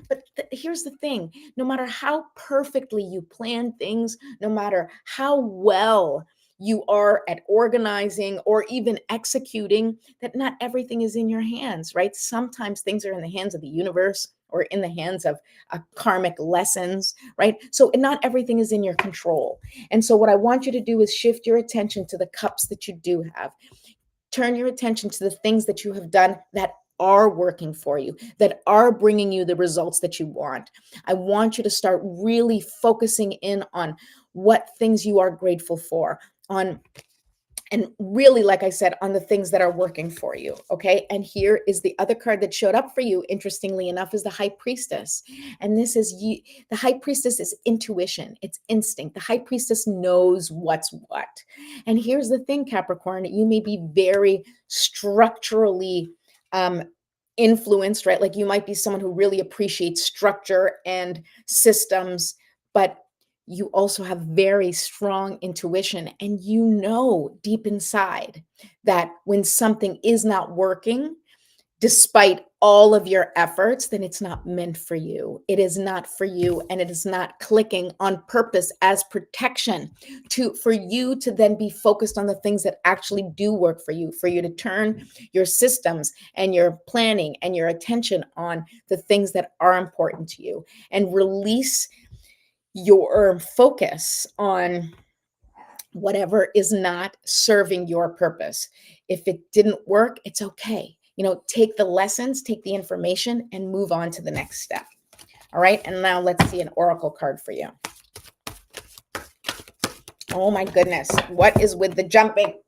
But here's the thing, no matter how perfectly you plan things, no matter how well you are at organizing or even executing, that not everything is in your hands, right? Sometimes things are in the hands of the universe or in the hands of karmic lessons, right? So not everything is in your control. And so what I want you to do is shift your attention to the cups that you do have. Turn your attention to the things that you have done that are working for you, that are bringing you the results that you want. I want you to start really focusing in on what things you are grateful for, and really, like I said, on the things that are working for you. Okay. And here is the other card that showed up for you, interestingly enough, is the High Priestess. And this is the High Priestess is intuition. It's instinct. The High Priestess knows what's what. And here's the thing, Capricorn, you may be very structurally influenced, right? Like you might be someone who really appreciates structure and systems, but you also have very strong intuition, and you know deep inside that when something is not working, despite all of your efforts, then it's not meant for you. It is not for you, and it is not clicking on purpose as protection for you to then be focused on the things that actually do work for you to turn your systems and your planning and your attention on the things that are important to you, and release your focus on whatever is not serving your purpose. If it didn't work, it's okay. Take the lessons, take the information, and move on to the next step. All right. And now let's see an oracle card for you. Oh my goodness. What is with the jumping?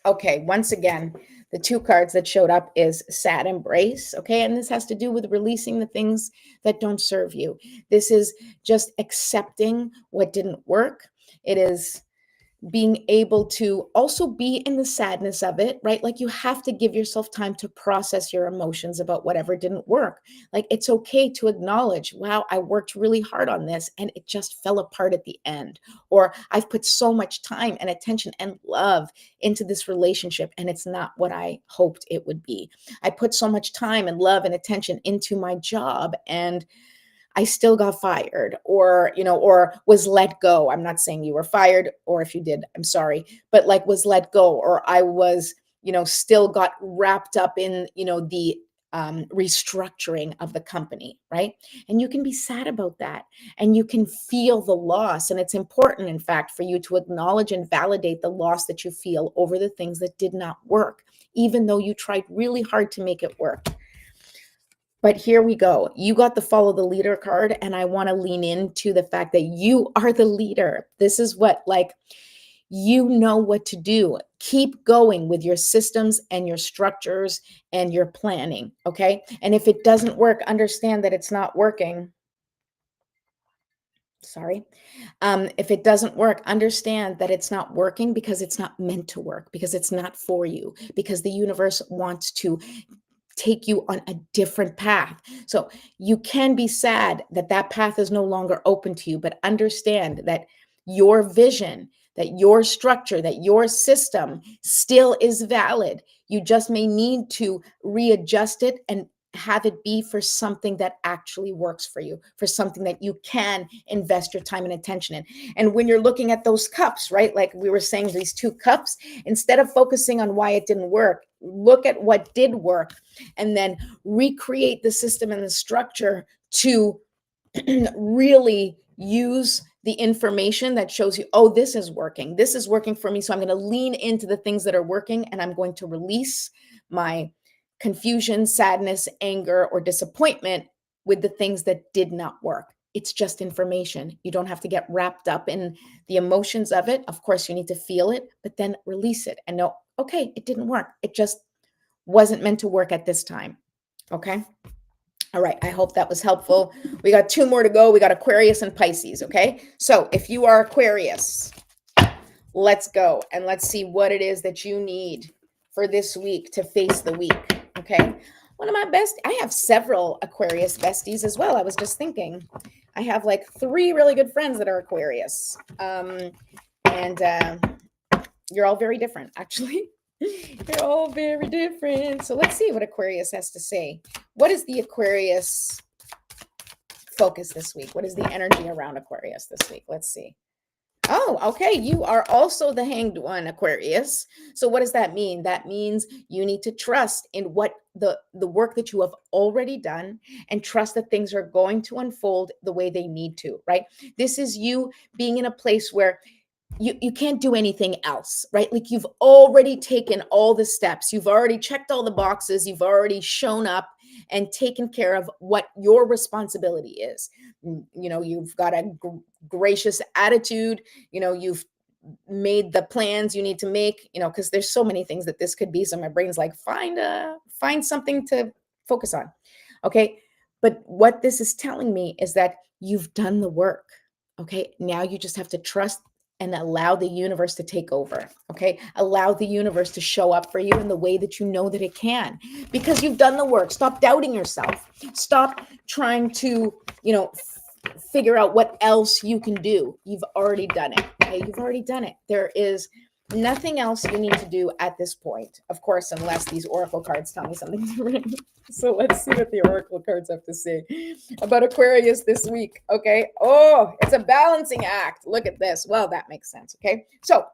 Okay. Once again, the two cards that showed up is Sad Embrace, okay? And this has to do with releasing the things that don't serve you. This is just accepting what didn't work. It is being able to also be in the sadness of it, right? Like you have to give yourself time to process your emotions about whatever didn't work. Like it's okay to acknowledge, wow, I worked really hard on this and it just fell apart at the end. Or I've put so much time and attention and love into this relationship and it's not what I hoped it would be. I put so much time and love and attention into my job and I still got fired or was let go. I'm not saying you were fired, or if you did, I'm sorry, but like was let go, or I was, still got wrapped up in, the restructuring of the company, right? And you can be sad about that and you can feel the loss. And it's important, in fact, for you to acknowledge and validate the loss that you feel over the things that did not work, even though you tried really hard to make it work. But here we go. You got the Follow the Leader card, and I want to lean into the fact that you are the leader. This is what, you know what to do. Keep going with your systems and your structures and your planning, okay? And if it doesn't work, understand that it's not working. Sorry. If it doesn't work, understand that it's not working because it's not meant to work, because it's not for you, because the universe wants to take you on a different path. So you can be sad that that path is no longer open to you, but understand that your vision, that your structure, that your system still is valid. You just may need to readjust it and have it be for something that actually works for you, for something that you can invest your time and attention in. And when you're looking at those cups, right? Like we were saying, these 2 cups, instead of focusing on why it didn't work, look at what did work and then recreate the system and the structure to really use the information that shows you, oh, this is working. This is working for me. So I'm going to lean into the things that are working, and I'm going to release my confusion, sadness, anger, or disappointment with the things that did not work. It's just information. You don't have to get wrapped up in the emotions of it. Of course, you need to feel it, but then release it and know, okay, it didn't work. It just wasn't meant to work at this time. Okay. All right. I hope that was helpful. We got 2 more to go. We got Aquarius and Pisces. Okay. So if you are Aquarius, let's go and let's see what it is that you need for this week to face the week. Okay. One of my best, I have several Aquarius besties as well. I was just thinking, I have like 3 really good friends that are Aquarius. And you're all very different, actually. You're all very different. So let's see what Aquarius has to say. What is the Aquarius focus this week? What is the energy around Aquarius this week? Let's see. Oh, okay. You are also the hanged one, Aquarius. So what does that mean? That means you need to trust in what the work that you have already done, and trust that things are going to unfold the way they need to, right? This is you being in a place where you can't do anything else, right? Like you've already taken all the steps. You've already checked all the boxes. You've already shown up and taken care of what your responsibility is. You know, you've got a gracious attitude. You know, you've made the plans you need to make, you know, because there's so many things that this could be. So my brain's like, find something to focus on. Okay. But what this is telling me is that you've done the work. Okay. Now you just have to trust and allow the universe to take over. Okay. Allow the universe to show up for you in the way that you know that it can, because you've done the work. Stop doubting yourself. Stop trying to, figure out what else you can do. You've already done it. Okay. You've already done it. There is nothing else you need to do at this point. Of course, unless these oracle cards tell me something different. So let's see what the oracle cards have to say about Aquarius this week. Okay. Oh, it's a balancing act. Look at this. Well, that makes sense. Okay. So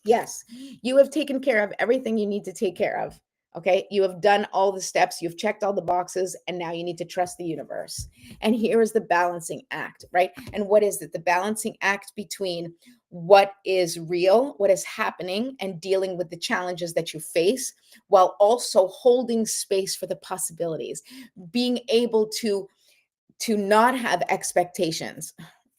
yes, you have taken care of everything you need to take care of. Okay. You have done all the steps. You've checked all the boxes, and now you need to trust the universe. And here is the balancing act, right? And what is it? The balancing act between what is real, what is happening, and dealing with the challenges that you face, while also holding space for the possibilities, being able to not have expectations.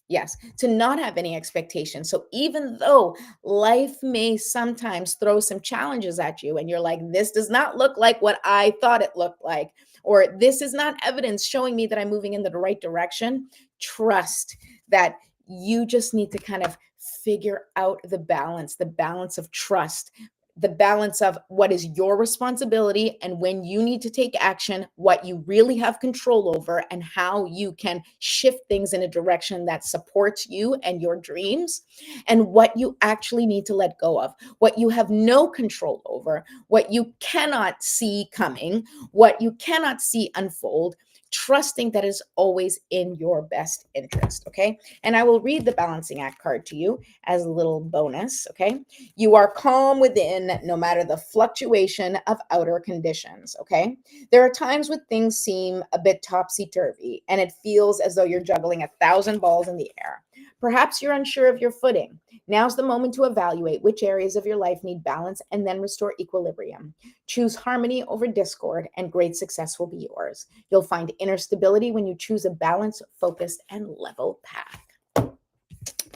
Yes, to not have any expectations. So even though life may sometimes throw some challenges at you, and you're like, this does not look like what I thought it looked like, or this is not evidence showing me that I'm moving in the right direction, trust that you just need to kind of figure out the balance of trust, the balance of what is your responsibility and when you need to take action, what you really have control over, and how you can shift things in a direction that supports you and your dreams, and what you actually need to let go of, what you have no control over, what you cannot see coming, what you cannot see unfold, trusting that is always in your best interest. Okay. And I will read the balancing act card to you as a little bonus. Okay. You are calm within, no matter the fluctuation of outer conditions. Okay. There are times when things seem a bit topsy-turvy, and it feels as though you're juggling 1,000 balls in the air. Perhaps you're unsure of your footing. Now's the moment to evaluate which areas of your life need balance, and then restore equilibrium. Choose harmony over discord, and great success will be yours. You'll find inner stability when you choose a balanced, focused, and level path.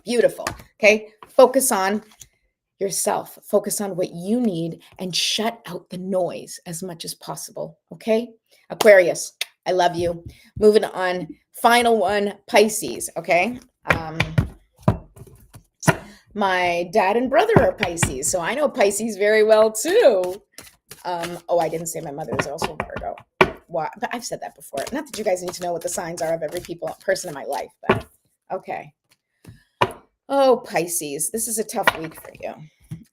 Beautiful. Okay. Focus on yourself. Focus on what you need and shut out the noise as much as possible. Okay. Aquarius, I love you. Moving on. Final one, Pisces. Okay. My dad and brother are Pisces, so I know Pisces very well too. I didn't say my mother is also Virgo. Why? But I've said that before. Not that you guys need to know what the signs are of every person in my life, but okay. Oh, Pisces, this is a tough week for you,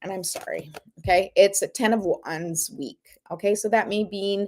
and I'm sorry. Okay, it's a 10 of Wands week. Okay, so that may mean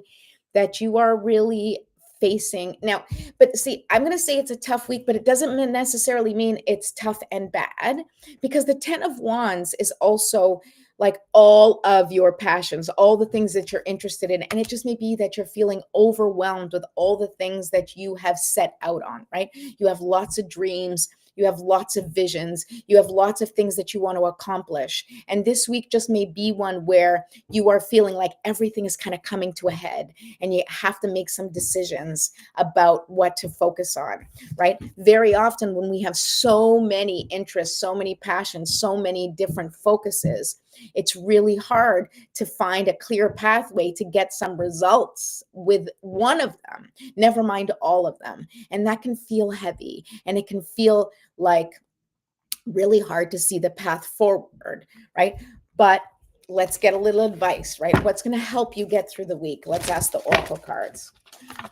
that you are really facing now. But see, I'm going to say it's a tough week, but it doesn't necessarily mean it's tough and bad, because the 10 of Wands is also like all of your passions, all the things that you're interested in. And it just may be that you're feeling overwhelmed with all the things that you have set out on, right? You have lots of dreams. You have lots of visions. You have lots of things that you want to accomplish. And this week just may be one where you are feeling like everything is kind of coming to a head and you have to make some decisions about what to focus on, right? Very often when we have so many interests, so many passions, so many different focuses, it's really hard to find a clear pathway to get some results with one of them, never mind all of them. And that can feel heavy, and it can feel like really hard to see the path forward, right? But let's get a little advice, right? What's going to help you get through the week? Let's ask the oracle cards.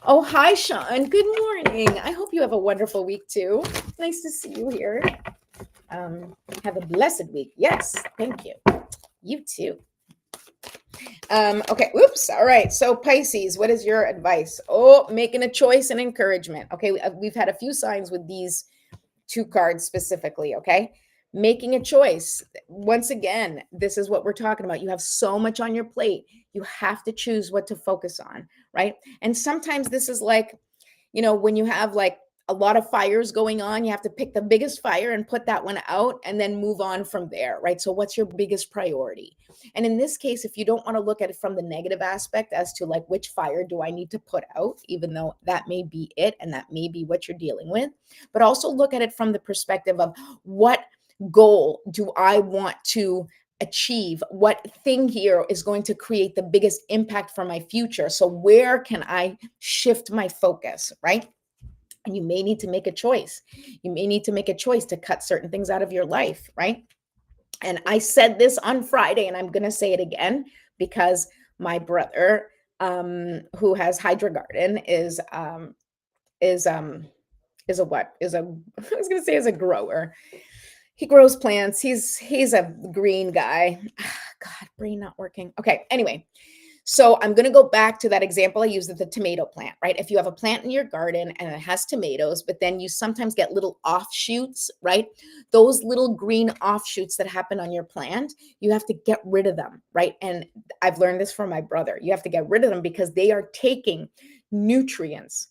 Oh, hi, Sean. Good morning. I hope you have a wonderful week too. Nice to see you here. Have a blessed week. Yes, thank you. You too. Okay. Oops. All right. So Pisces, what is your advice? Oh, making a choice and encouragement. Okay. We've had a few signs with these two cards specifically. Okay. Making a choice. Once again, this is what we're talking about. You have so much on your plate. You have to choose what to focus on, right? And sometimes this is like, when you have like a lot of fires going on, you have to pick the biggest fire and put that one out and then move on from there, right? So what's your biggest priority? And in this case, if you don't want to look at it from the negative aspect as to like, which fire do I need to put out, even though that may be it and that may be what you're dealing with, but also look at it from the perspective of what goal do I want to achieve? What thing here is going to create the biggest impact for my future? So where can I shift my focus, right? And you may need to make a choice. You may need to make a choice to cut certain things out of your life, right? And I said this on Friday, and I'm going to say it again because my brother, who has Hydra Garden, is a what? I was going to say is a grower. He grows plants. He's a green guy. God, brain not working. Okay. Anyway, so I'm going to go back to that example I used with the tomato plant, right? If you have a plant in your garden and it has tomatoes, but then you sometimes get little offshoots, right? Those little green offshoots that happen on your plant, you have to get rid of them, right? And I've learned this from my brother. You have to get rid of them because they are taking nutrients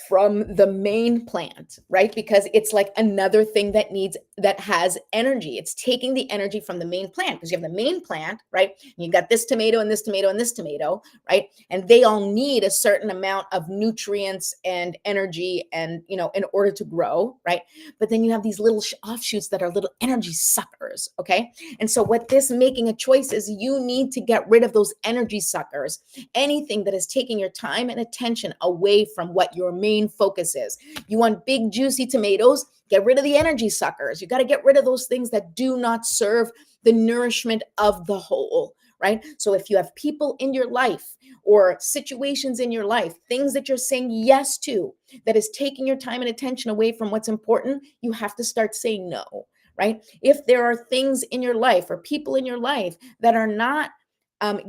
from the main plant, right? Because it's like another thing that has energy. It's taking the energy from the main plant because you have the main plant, right? And you got this tomato and this tomato and this tomato, right? And they all need a certain amount of nutrients and energy and, in order to grow, right? But then you have these little offshoots that are little energy suckers, okay? And so what this making a choice is, you need to get rid of those energy suckers, anything that is taking your time and attention away from what your main focus is. You want big, juicy tomatoes, get rid of the energy suckers. You got to get rid of those things that do not serve the nourishment of the whole, right? So if you have people in your life or situations in your life, things that you're saying yes to, that is taking your time and attention away from what's important, you have to start saying no, right? If there are things in your life or people in your life that are not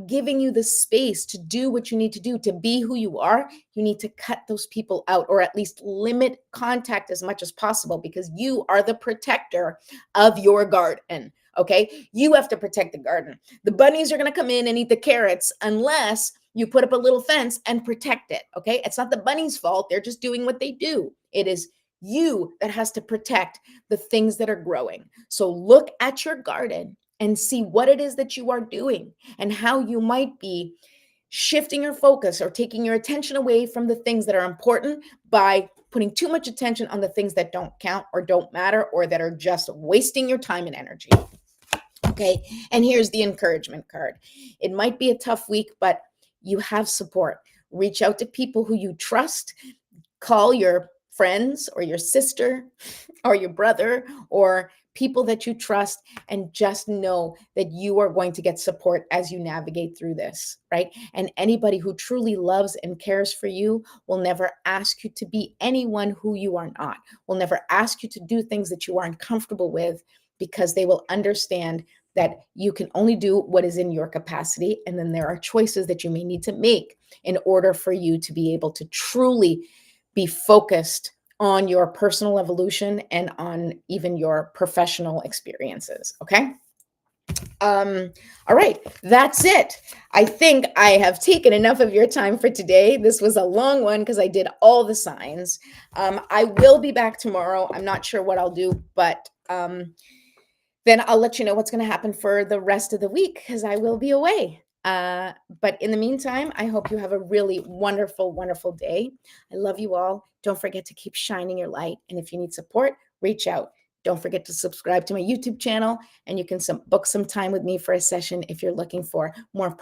giving you the space to do what you need to do to be who you are, you need to cut those people out, or at least limit contact as much as possible, because you are the protector of your garden. Okay. You have to protect the garden. The bunnies are going to come in and eat the carrots unless you put up a little fence and protect it. Okay. It's not the bunnies' fault. They're just doing what they do. It is you that has to protect the things that are growing. So look at your garden and see what it is that you are doing and how you might be shifting your focus or taking your attention away from the things that are important by putting too much attention on the things that don't count or don't matter or that are just wasting your time and energy. Okay. And here's the encouragement card. It might be a tough week, but you have support. Reach out to people who you trust. Call your friends or your sister or your brother or people that you trust, and just know that you are going to get support as you navigate through this, right? And anybody who truly loves and cares for you will never ask you to be anyone who you are not, will never ask you to do things that you aren't comfortable with, because they will understand that you can only do what is in your capacity. And then there are choices that you may need to make in order for you to be able to truly be focused on your personal evolution and on even your professional experiences. Okay. All right, that's it. I think I have taken enough of your time for today. This was a long one because I did all the signs. I will be back tomorrow. I'm not sure what I'll do, but then I'll let you know what's going to happen for the rest of the week because I will be away. But in the meantime, I hope you have a really wonderful, wonderful day. I love you all. Don't forget to keep shining your light. And if you need support, reach out. Don't forget to subscribe to my YouTube channel, and you can book some time with me for a session if you're looking for more